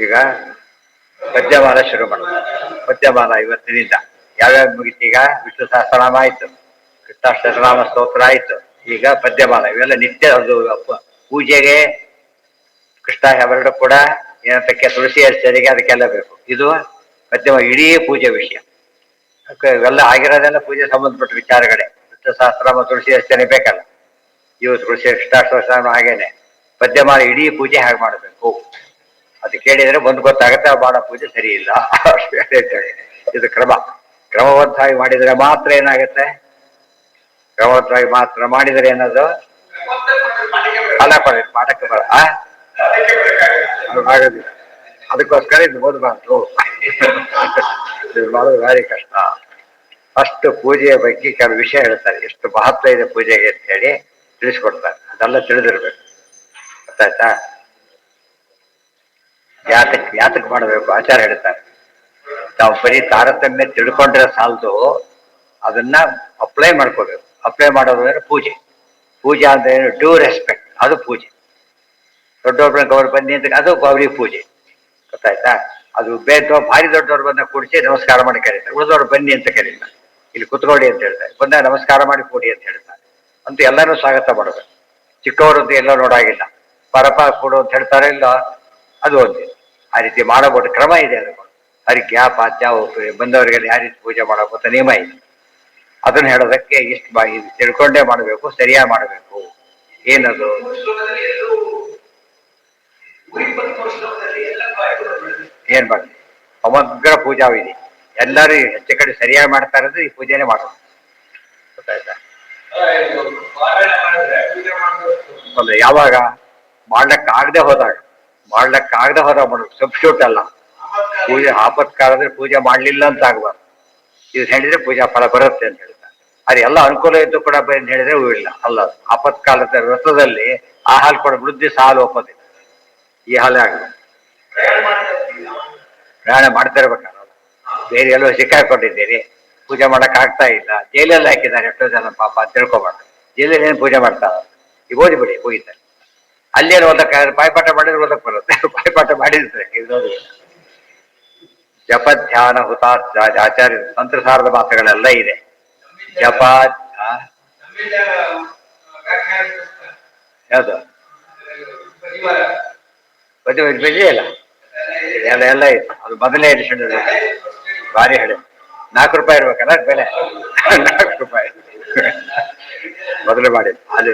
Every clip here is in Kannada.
ಈಗ ಪದ್ಯಮಾಲ ಶುರು ಮಾಡೋದು. ಪದ್ಯಮಾಲ ಇವತ್ತಿನಿಂದ ಯಾವ್ಯಾವ ಮುಗಿತು? ಈಗ ವಿಷ್ಣು ಸಹಸ್ರನಾಮ ಆಯ್ತು, ಕೃಷ್ಣಾಷ್ಟನಾಮ ಸ್ತೋತ್ರ ಆಯ್ತು, ಈಗ ಪದ್ಯಮಾಲ. ಇವೆಲ್ಲ ನಿತ್ಯ ಅದು ಪೂಜೆಗೆ ಕೃಷ್ಣ ಅವೆರಡು ಕೂಡ ಏನಂತಕ್ಕೆ ತುಳಸಿ ಅರ್ಚನೆಗೆ ಅದಕ್ಕೆಲ್ಲ ಬೇಕು. ಇದು ಪದ್ಯಮಾಲ ಇಡೀ ಪೂಜೆ ವಿಷಯ. ಇವೆಲ್ಲ ಆಗಿರೋದೆಲ್ಲ ಪೂಜೆ ಸಂಬಂಧಪಟ್ಟ ವಿಚಾರಗಳೇ. ವಿಷ್ಣು ಸಹಸ್ರನಾಮ ತುಳಸಿ ಅರ್ಚನೆ ಬೇಕಲ್ಲ, ಇವು ತುಳಸಿ ಕೃಷ್ಣಾಷ್ಟನಾಮ ಹಾಗೇನೆ. ಪದ್ಯಮಾಲ ಇಡೀ ಪೂಜೆ ಹಾಗೆ ಮಾಡಬೇಕು. ಅದು ಕೇಳಿದ್ರೆ ಒಂದು ಗೊತ್ತಾಗುತ್ತೆ ಆ ಮಾಡೋ ಪೂಜೆ ಸರಿ ಇಲ್ಲ ಅಂತೇಳಿ. ಇದು ಕ್ರಮಬದ್ಧವಾಗಿ ಮಾಡಿದರೆ ಮಾತ್ರ ಏನಾಗುತ್ತೆ? ಕ್ರಮಬದ್ಧವಾಗಿ ಮಾತ್ರ ಮಾಡಿದರೆ ಏನದು ಫಲ ಕೊಡಬೇಕು, ಪಾಠಕ್ಕೆ ಬರ ಆಗೋದಿಲ್ಲ. ಅದಕ್ಕೋಸ್ಕರ ಇದು ಓದಬಾರ್ದು. ಇದು ಮಾಡೋದು ಭಾರಿ ಕಷ್ಟ. ಫಸ್ಟ್ ಪೂಜೆಯ ಬಗ್ಗೆ ಕೆಲವು ವಿಷಯ ಹೇಳ್ತಾರೆ, ಎಷ್ಟು ಮಹತ್ವ ಇದೆ ಪೂಜೆಗೆ ಅಂತ ಹೇಳಿ ತಿಳಿಸ್ಕೊಡ್ತಾರೆ. ಅದೆಲ್ಲ ತಿಳಿದಿರ್ಬೇಕು. ಗೊತ್ತಾಯ್ತಾ? ಯಾತಕ್ಕೆ ಮಾಡಬೇಕು ಆಚಾರ ಹೇಳ್ತಾರೆ. ನಾವು ಬರೀ ತಾರತಮ್ಯ ತಿಳ್ಕೊಂಡ್ರೆ ಸಾಲದು, ಅದನ್ನ ಅಪ್ಲೈ ಮಾಡ್ಕೋಬೇಕು. ಅಪ್ಲೈ ಮಾಡೋದು ಅಂದ್ರೆ ಪೂಜೆ. ಪೂಜೆ ಅಂದ್ರೆ ಏನು? ಡ್ಯೂ ರೆಸ್ಪೆಕ್ಟ್, ಅದು ಪೂಜೆ. ದೊಡ್ಡೊಬ್ಬರನ್ನ ಗೌರವ ಬನ್ನಿ ಅಂತ ಅದು ಗೌರಿ ಪೂಜೆ. ಗೊತ್ತಾಯ್ತಾ? ಅದು ಭಾರಿ ದೊಡ್ಡವ್ರು ಬಂದ ಕೂಡಿಸಿ ನಮಸ್ಕಾರ ಮಾಡಿ ಕರೀತಾರೆ, ಉಳಿದವ್ರು ಬನ್ನಿ ಅಂತ ಕರೀತಾರೆ, ಇಲ್ಲಿ ಕುತ್ಕೊಳ್ಳಿ ಅಂತ ಹೇಳ್ತಾರೆ, ಬಂದಾಗ ನಮಸ್ಕಾರ ಮಾಡಿ ಕೂಡಿ ಅಂತ ಹೇಳ್ತಾರೆ. ಅಂತೂ ಎಲ್ಲರೂ ಸ್ವಾಗತ ಮಾಡಬೇಕು. ಚಿಕ್ಕವರು ಅಂತ ಎಲ್ಲ ನೋಡಾಗಿಲ್ಲ, ಪರಪ ಕೊಡು ಅಂತ ಹೇಳ್ತಾರೆ, ಇಲ್ಲ ಅದು ಒಂದೇ. ಆ ರೀತಿ ಮಾಡಬಹುದು, ಕ್ರಮ ಇದೆ. ಅದು ಹರಿಕೆ ಪಾದ್ಯ ಬಂದವರಿಗೆಲ್ಲ ಯಾವ ರೀತಿ ಪೂಜೆ ಮಾಡಬೇಕು ಅಂತ ನಿಯಮ ಇದೆ. ಅದನ್ನ ಹೇಳೋದಕ್ಕೆ ಇದು ತಿಳ್ಕೊಂಡೇ ಮಾಡಬೇಕು, ಸರಿಯಾಗಿ ಮಾಡಬೇಕು. ಏನದು? ಏನ್ ಮಾಡಿ ಸಮಗ್ರ ಪೂಜಾ ವಿಧಿ ಎಲ್ಲರೂ ಹೆಚ್ಚು ಕಡೆ ಸರಿಯಾಗಿ ಮಾಡ್ತಾ ಇರೋದು ಈ ಪೂಜೆನೇ ಮಾಡೋದು. ಗೊತ್ತಾಯ್ತಾ? ಯಾವಾಗ ಮಾಡ್ಲಕ್ಕಾಗದೆ ಹೋದಾಗ ಮಾಡೋದು. ಸಬ್ಸ್ಟ್ಯೂಟ್ ಅಲ್ಲ. ಪೂಜೆ ಆಪತ್ಕಾಲದಲ್ಲಿ ಪೂಜೆ ಮಾಡಲಿಲ್ಲ ಅಂತ ಆಗ್ಬಾರ್ದು. ಇದು ಹೇಳಿದ್ರೆ ಪೂಜಾ ಫಲ ಬರುತ್ತೆ ಅಂತ ಹೇಳ್ತಾರೆ. ಅದು ಎಲ್ಲ ಅನುಕೂಲ ಇದ್ದು ಕೂಡ ಅಂತ ಹೇಳಿದ್ರೆ ಇಲ್ಲ. ಅಲ್ಲ, ಆಪತ್ಕಾಲದ ವ್ರತದಲ್ಲಿ ಆ ಹಾಲು ಕೊಡ ವೃದ್ಧಿ ಸಾಲು ಒಪ್ಪೋದಿಲ್ಲ. ಈ ಹಾಲೇ ಆಗಲ್ಲ. ಪ್ರಯಾಣ ಮಾಡ್ತಾ ಇರ್ಬೇಕಾದ್ರೆ ಬೇರೆ ಎಲ್ಲೋ ಸಿಕ್ಕಾಕೊಂಡಿದ್ದೀರಿ, ಪೂಜೆ ಮಾಡಕ್ ಆಗ್ತಾ ಇಲ್ಲ, ಜೈಲಲ್ಲಿ ಹಾಕಿದ್ದಾರೆ ಎಷ್ಟೋ ಜನ ಪಾಪ ಅಂತ ತಿಳ್ಕೊಬಾರ್ದು. ಜೈಲಲ್ಲಿ ಏನು ಪೂಜೆ ಮಾಡ್ತಾರೆ? ಈಗ ಓದಿಬಿಡಿ, ಹೋಗಿದ್ದಾರೆ. ಅಲ್ಲೇನು ಓದಕ್ಕಾದ್ರೆ ಬಾಯ್ಪಾಠ ಮಾಡಿದ್ರೆ ಓದಕ್ ಬರುತ್ತೆ. ಬಾಯ್ಪಾಠ ಮಾಡಿದ್ರೆ ಇರೋದು. ಜಪ ಧ್ಯಾನ ಹುತಾತ್ಮ ಆಚಾರ್ಯ ತಂತ್ರಸಾರದ ಮಾತುಗಳೆಲ್ಲ ಇದೆ. ಜಪ ಯಾವುದು ಬೆಲೆ ಇಲ್ಲ, ಎಲ್ಲ ಇತ್ತು. ಅದು ಮೊದಲನೇ ಎಡಿಷನ್ ಭಾರಿ ಹೇಳಿ ₹4 ಇರ್ಬೇಕಲ್ಲ ಬೆಲೆ. ₹4 ಮೊದಲು ಮಾಡಿದ್ದು. ಅಲ್ಲಿ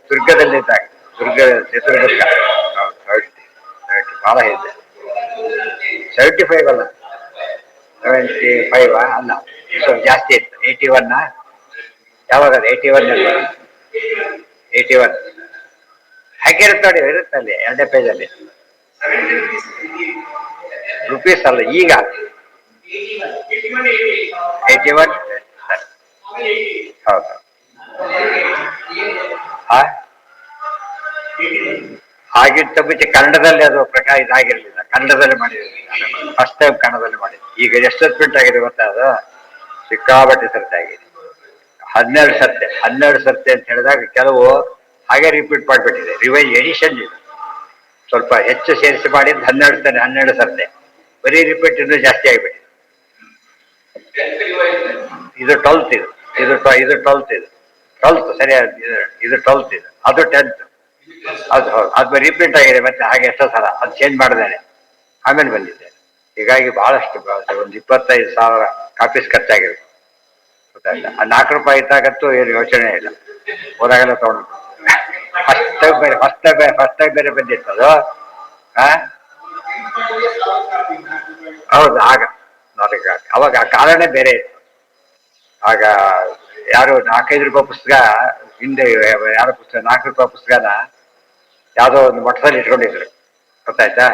ದುರ್ಗದಲ್ಲಿ ಇದ್ದಾಗ, ಚಿತ್ರದುರ್ಗ ಬಹಳ ಇದೆ. 75 ಅಲ್ಲ, 75 ಅಲ್ಲ, ಸ್ವಲ್ಪ ಜಾಸ್ತಿ ಇತ್ತು. 81 ಯಾವಾಗ? 81 ಹಾಗೆ ಇರುತ್ತೆ ನೋಡಿ, ಇರುತ್ತೆ ಅಲ್ಲಿ 2ನೇ ಪೇಜಲ್ಲಿ. ರುಪೀಸ್ ಅಲ್ಲ, ಈಗ 81. ಹೌದು. ಹಾಗಿದ್ದ ಮುಂಚೆ ಕನ್ನಡದಲ್ಲಿ ಅದು ಪ್ರಕಾರ ಇದಾಗಿರ್ಲಿಲ್ಲ. ಕನ್ನಡದಲ್ಲಿ ಮಾಡಿರಲಿಲ್ಲ, ಫಸ್ಟ್ ಟೈಮ್ ಕನ್ನಡದಲ್ಲಿ ಮಾಡಿದ್ರು. ಈಗ ಎಷ್ಟು ಪ್ರಿಂಟ್ ಆಗಿದೆ ಗೊತ್ತಾ? ಅದು ಸಿಕ್ಕಾಬಟ್ಟೆ ಸರ್ತಿ ಆಗಿದೆ. 12 ಸರ್ತಿ ಅಂತ ಹೇಳಿದಾಗ ಕೆಲವು ಹಾಗೆ ರಿಪೀಟ್ ಮಾಡಿಬಿಟ್ಟಿದೆ. ರಿವೈಸ್ ಎಡಿಷನ್ ಇದು ಸ್ವಲ್ಪ ಹೆಚ್ಚು ಸೇರಿಸಿ ಮಾಡಿದ್ದು 12 ಸರ್ತಿ. ಬರೀ ರಿಪೀಟ್ ಇನ್ನೂ ಜಾಸ್ತಿ ಆಗಿಬಿಟ್ಟಿದೆ. ಇದು 12th, ಇದು 12th ಸರಿಯಾಗಿ. ಇದು 12th, ಅದು 10th. ಅದು ಹೌದು, ಅದು ರೀಪ್ರಿಂಟ್ ಆಗಿದೆ ಮತ್ತೆ ಹಾಗೆ ಎಷ್ಟೋ ಸಲ ಅದು ಚೇಂಜ್ ಮಾಡಿದ್ದೇನೆ, ಆಮೇಲೆ ಬಂದಿದ್ದೆ. ಹೀಗಾಗಿ ಬಹಳಷ್ಟು ಒಂದು 25,000 ಕಾಪೀಸ್ ಖರ್ಚಾಗಿರುತ್ತೆ. ಗೊತ್ತಾಯ್ತಾ? ಆ ₹4 ಇದ್ದಾಗಂತೂ ಏನು ಯೋಚನೆ ಇಲ್ಲ, ಹೋದಾಗೆಲ್ಲ ತಗೊಂಡು ಫಸ್ಟ್ ಟೈಮ್ ಬೇರೆ ಬಂದಿತ್ತು ಅದು. ಹೌದು, ಆಗ ಅವಾಗ ಆ ಕಾಲನೇ ಬೇರೆ ಇತ್ತು. ಆಗ ಯಾರು ₹4-5 ಪುಸ್ತಕ ಹಿಂದೆ, ಯಾರೋ ಪುಸ್ತಕ ₹4 ಪುಸ್ತಕನ ಯಾವುದೋ ಒಂದು ಮಠದಲ್ಲಿ ಇಟ್ಕೊಂಡಿದ್ರು. ಗೊತ್ತಾಯ್ತಾ?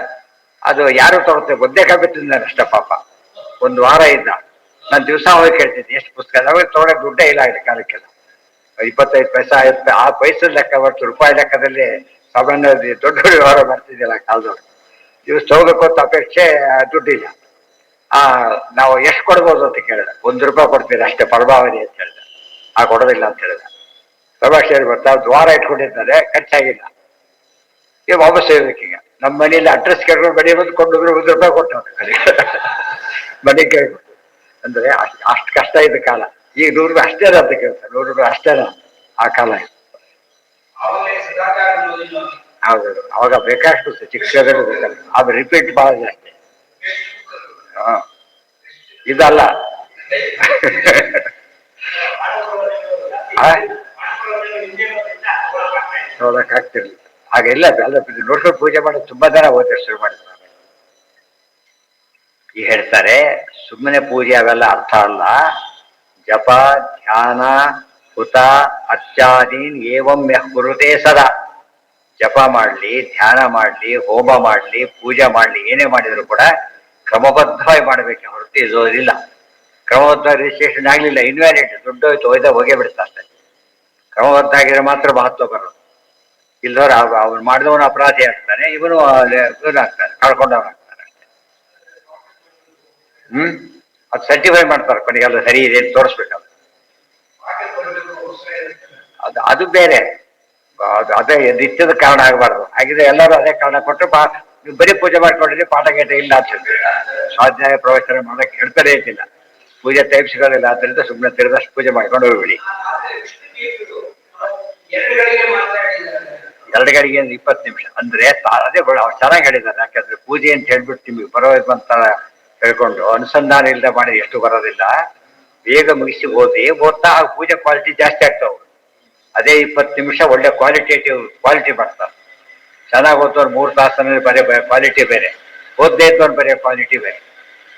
ಅದು ಯಾರು ತಗೊಳ್ತೇವೆ ಒಂದೇ ಕಾಪಿ ತಿಂದಾನೆ ಅಷ್ಟ ಪಾಪ. ಒಂದು ವಾರ ಇದ್ದ. ನಾನು ದಿವಸ ಹೋಗಿ ಕೇಳ್ತಿದ್ದೆ ಎಷ್ಟು ಪುಸ್ತಕ. ಅವಾಗ ತಗೊಳಕ್ ದುಡ್ಡೇ ಇಲ್ಲ ಆಗಿದೆ ಕಾಲಕ್ಕೆಲ್ಲ. 25 ಪೈಸಾ ಆ ಪೈಸದ ಲೆಕ್ಕ ಬರ್ತು, ರೂಪಾಯಿ ಲೆಕ್ಕದಲ್ಲಿ ಸಾಮಾನ್ಯ ದೊಡ್ಡ ವ್ಯವಹಾರ ಬರ್ತಿದ್ದಿಲ್ಲ ಕಾಲದವ್ರು. ದಿವಸ ತಗೋಬೇಕು ಅಂತ ಅಪೇಕ್ಷೆ, ದುಡ್ಡಿಲ್ಲ. ನಾವು ಎಷ್ಟು ಕೊಡ್ಬೋದು ಅಂತ ಕೇಳಿದ. ₹1 ಕೊಡ್ತೀರಿ ಅಷ್ಟೇ ಪರಭಾವನೆ ಅಂತ ಹೇಳಿದ. ಕೊಡೋದಿಲ್ಲ ಅಂತ ಹೇಳಿದ. ಪ್ರಭಾಷೇರಿ ಬರ್ತಾ ದ್ವಾರ ಇಟ್ಕೊಂಡಿದ್ದಾರೆ, ಖರ್ಚಾಗಿಲ್ಲ. ಈಗ ವಾಪಸ್ ಹೇಳ್ಬೇಕೀಗ ನಮ್ಮ ಮನೆಯಲ್ಲಿ ಅಡ್ರೆಸ್ ಕೇಳ್ಕೊಂಡು ಮನೆ ಬಂದು ಕೊಂಡೋದ್ರೆ ₹1 ಕೊಟ್ಟು ಮನೆ ಕೇಳ್ಕೊಂಡು ಅಂದ್ರೆ ಅಷ್ಟು ಕಷ್ಟ ಇದ್ದ ಕಾಲ. ಈಗ ₹100 ಅಷ್ಟೇ ಅಂತ ಕೇಳ್ತಾರೆ, ₹100 ಅಷ್ಟೇನ ಆ ಕಾಲ. ಹೌದು, ಅವಾಗ ಬೇಕಾಷ್ಟು ಶಿಕ್ಷಕರು ಬೇಕಲ್ಲ, ಅದು ರಿಪೀಟ್ ಭಾಳ ಜಾಸ್ತಿ. ಹಾ, ಇದಲ್ಲ. ನೋಡಕ್ಕಾಗ್ತಿರ್ಲಿಲ್ಲ ಹಾಗೆಲ್ಲ ಅಲ್ಲ, ನೋಡ್ಕೊಂಡು ಪೂಜೆ ಮಾಡೋದು ತುಂಬಾ ಜನ ಹೋದ್ರೆ ಶುರು ಮಾಡಿದ್ರು. ಈಗ ಹೇಳ್ತಾರೆ ಸುಮ್ಮನೆ ಪೂಜೆ ಅವೆಲ್ಲ ಅರ್ಥ ಅಲ್ಲ. ಜಪ ಧ್ಯಾನ ಹುತ ಅರ್ಚಾದೀನ್ ಏವಂ ಯಃ ಕುರುತೆ ಸದಾ. ಜಪ ಮಾಡಲಿ, ಧ್ಯಾನ ಮಾಡಲಿ, ಹೋಮ ಮಾಡಲಿ, ಪೂಜೆ ಮಾಡಲಿ, ಏನೇ ಮಾಡಿದ್ರು ಕೂಡ ಕ್ರಮಬದ್ಧವಾಗಿ ಮಾಡಬೇಕೆ ಹೊರತು ಇರೋದಿಲ್ಲ. ಕ್ರಮಬದ್ಧ ರಿಜಿಸ್ಟ್ರೇಷನ್ ಆಗಲಿಲ್ಲ, ಇನ್ವ್ಯಾಲಿಡ್, ದುಡ್ಡು ಹೋಯ್ತು, ಹೋಗೇ ಬಿಡ್ತಾರೆ. ಕ್ರಮಬದ್ಧ ಆಗಿದ್ರೆ ಮಾತ್ರ ಮಹತ್ವ ಬರೋದು. ಇಲ್ಲದವ್ರು ಅವ್ನು ಮಾಡಿದವನು ಅಪರಾಧಿ ಆಗ್ತಾನೆ, ಇವನು ಆಗ್ತಾನೆ, ಕಳ್ಕೊಂಡವನಾಗ್ತಾನೆ ಅಷ್ಟೇ. ಅದು ಸರ್ಟಿಫೈ ಮಾಡ್ತಾರೆ ಕೊನೆಗೆಲ್ಲ ಸರಿ ಇದೆ ಅಂತ ತೋರಿಸ್ಬೇಕಲ್ಲ. ಅದು ಬೇರೆ, ಅದೇ ನಿತ್ಯದ ಕಾರಣ ಆಗಬಾರ್ದು. ಹಾಗಿದ್ರೆ ಎಲ್ಲರೂ ಅದೇ ಕಾರಣ ಕೊಟ್ಟರೆ ನೀವು ಬರೀ ಪೂಜೆ ಮಾಡ್ಕೊಂಡಿದ್ರೆ ಪಾಠ ಗೇಟ ಇಲ್ಲ ಅಂತ ಹೇಳ್ತೀವಿ. ಸ್ವಾಧ್ಯಾಯ ಪ್ರವಚನ ಮಾಡಕ್ಕೆ ಹೇಳ್ತಾನೆ ಇದ್ದಿಲ್ಲ, ಪೂಜೆ ಟೈಪ್ ಸಿಗೋದಿಲ್ಲ. ಆದ್ದರಿಂದ ಸುಮ್ಮನೆ ತಿರುದಷ್ಟು ಪೂಜೆ ಮಾಡ್ಕೊಂಡು ಹೋಗ್ಬಿಡಿ. 2 ಗಂಟೆಗೆ 20 ನಿಮಿಷ ಅಂದ್ರೆ ಅದೇ ಅವ್ರು ಚೆನ್ನಾಗಿ ಹೇಳಿದ್ದಾರೆ. ಯಾಕಂದ್ರೆ ಪೂಜೆ ಅಂತ ಹೇಳ್ಬಿಟ್ಟು ನಿಮ್ಗೆ ಬರೋದು ಅಂತ ಹೇಳ್ಕೊಂಡು ಅನುಸಂಧಾನ ಇಲ್ಲದೆ ಮಾಡಿ ಎಷ್ಟು ಬರೋದಿಲ್ಲ. ಬೇಗ ಮುಗಿಸಿ ಓದ್ತಾ ಆ ಪೂಜೆ ಕ್ವಾಲಿಟಿ ಜಾಸ್ತಿ ಆಗ್ತಾವೆ. ಅದೇ 20 ನಿಮಿಷ ಒಳ್ಳೆ ಕ್ವಾಲಿಟಿ ಬರ್ತಾರೆ. ಚೆನ್ನಾಗಿ ಓದೋರು 3 ತಾಸನಲ್ಲಿ ಬರೀ ಕ್ವಾಲಿಟಿ ಬೇರೆ, ಓದ್ದೇ ಇದ್ದವ್ರು ಬರೀ ಕ್ವಾಲಿಟಿ ಬೇರೆ.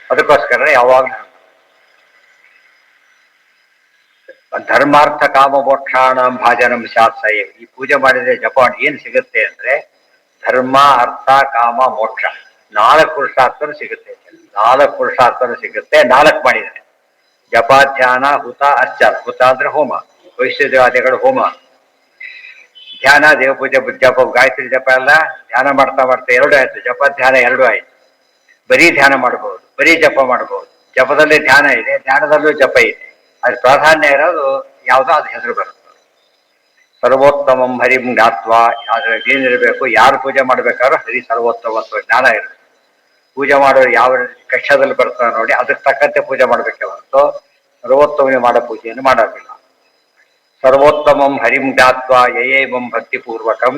ಅದಕ್ಕೋಸ್ಕರ ಯಾವಾಗಲೂ ಧರ್ಮಾರ್ಥ ಕಾಮ ಮೋಕ್ಷಾಣ ಭಾಜನಂ ಶಾಸ್ತ್ರಯ. ಈ ಪೂಜೆ ಮಾಡಿದ್ರೆ ಜಪ ಏನ್ ಸಿಗುತ್ತೆ ಅಂದ್ರೆ ಧರ್ಮ ಅರ್ಥ ಕಾಮ ಮೋಕ್ಷ 4 ಪುರುಷಾರ್ಥನೂ ಸಿಗುತ್ತೆ. 4 ಪುರುಷಾರ್ಥನೂ ಸಿಗುತ್ತೆ. 4 ಮಾಡಿದ್ದಾರೆ: ಜಪ ಧ್ಯಾನ ಹುತ ಅರ್ಚನ. ಹುತ ಅಂದ್ರೆ ಹೋಮ, ವೈಶ್ಯದೇವಾದಿಗಳು ಹೋಮ. ಧ್ಯಾನ ದೇವಪೂಜೆ, ಜಪ ಗಾಯತ್ರಿ ಜಪ ಎಲ್ಲ ಧ್ಯಾನ ಮಾಡ್ತಾ 2 ಆಯ್ತು. ಜಪ ಧ್ಯಾನ 2 ಆಯ್ತು. ಬರೀ ಧ್ಯಾನ ಮಾಡಬಹುದು, ಬರೀ ಜಪ ಮಾಡಬಹುದು. ಜಪದಲ್ಲಿ ಧ್ಯಾನ ಇದೆ, ಧ್ಯಾನದಲ್ಲೂ ಜಪ ಇದೆ. ಅದು ಪ್ರಾಧಾನ್ಯ ಇರೋದು ಯಾವುದೋ ಅದು ಹೆಸರು ಬರುತ್ತೆ. ಸರ್ವೋತ್ತಮಂ ಹರಿಂ ಜ್ಞಾತ್ವಾ. ಏನಿರಬೇಕು, ಯಾರು ಪೂಜೆ ಮಾಡ್ಬೇಕಾದ್ರೂ ಹರಿ ಸರ್ವೋತ್ತಮತ್ವ ಜ್ಞಾನ ಇರುತ್ತೆ. ಪೂಜೆ ಮಾಡೋರು ಯಾವ ಕಕ್ಷದಲ್ಲಿ ಬರ್ತಾರೆ ನೋಡಿ, ಅದಕ್ಕೆ ತಕ್ಕಂತೆ ಪೂಜೆ ಮಾಡಬೇಕೆ ಹೊರತು ಸರ್ವೋತ್ತಮನೇ ಮಾಡೋ ಪೂಜೆಯನ್ನು ಮಾಡೋದಿಲ್ಲ. ಸರ್ವೋತ್ತಮಂ ಹರಿಂ ಜ್ಞಾತ್ವಾ ಯಯೇವಂ ಭಕ್ತಿಪೂರ್ವಕಂ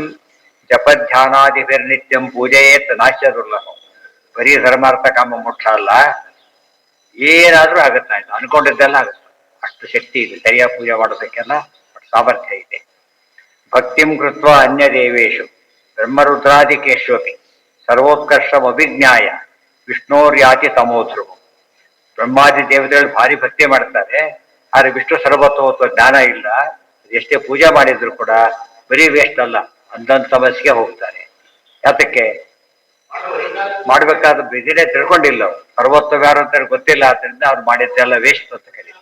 ಜಪಧ್ಯಾನಾದಿಭಿರ್ನಿತ್ಯಂ ಪೂಜೆಯೇತ್ ನಾಶ್ಯ ದುರ್ಲಭಂ. ಬರೀ ಧರ್ಮಾರ್ಥ ಕಾಮ ಮೋಕ್ಷ ಅಲ್ಲ, ಏನಾದ್ರೂ ಆಗುತ್ತಾಯ್ತು, ಅನ್ಕೊಂಡಿದ್ದೆಲ್ಲ ಆಗುತ್ತೆ. ಅಷ್ಟು ಶಕ್ತಿ ಇದೆ ಸರಿಯಾಗಿ ಪೂಜೆ ಮಾಡೋದಕ್ಕೆಲ್ಲ ಸಾಮರ್ಥ್ಯ ಇದೆ. ಭಕ್ತಿಂ ಕೃತ್ವ ಅನ್ಯ ದೇವೇಶು ಬ್ರಹ್ಮರುದ್ರಾದಿಕೇಶ್ವಪಿ ಸರ್ವೋತ್ಕರ್ಷಂ ಅಭಿಜ್ಞಾಯ ವಿಷ್ಣೋರ್ಯಾತಿ ತಮೋಧ್ರುವ. ಬ್ರಹ್ಮಾದಿ ದೇವತೆಗಳು ಭಾರಿ ಭಕ್ತಿ ಮಾಡ್ತಾರೆ, ಆದ್ರೆ ವಿಷ್ಣು ಸರ್ವೋತ್ತಮತ್ವ ಜ್ಞಾನ ಇಲ್ಲ. ಎಷ್ಟೇ ಪೂಜೆ ಮಾಡಿದ್ರು ಕೂಡ ಬರೀ ವೇಸ್ಟ್ ಅಲ್ಲ, ಅಂದಂತ ಸಮಸ್ಯೆಗೆ ಹೋಗ್ತಾರೆ. ಯಾತಕ್ಕೆ ಮಾಡ್ಬೇಕಾದ ಬಿದಿರೇ ತಿಳ್ಕೊಂಡಿಲ್ಲ, ಸರ್ವೋತ್ತಮ ಯಾರು ಅಂತ ಗೊತ್ತಿಲ್ಲ. ಆದ್ರಿಂದ ಅವ್ರು ಮಾಡಿದ್ದೆಲ್ಲ ವೇಸ್ಟ್ ಅಂತ ಕರೀತಾರೆ.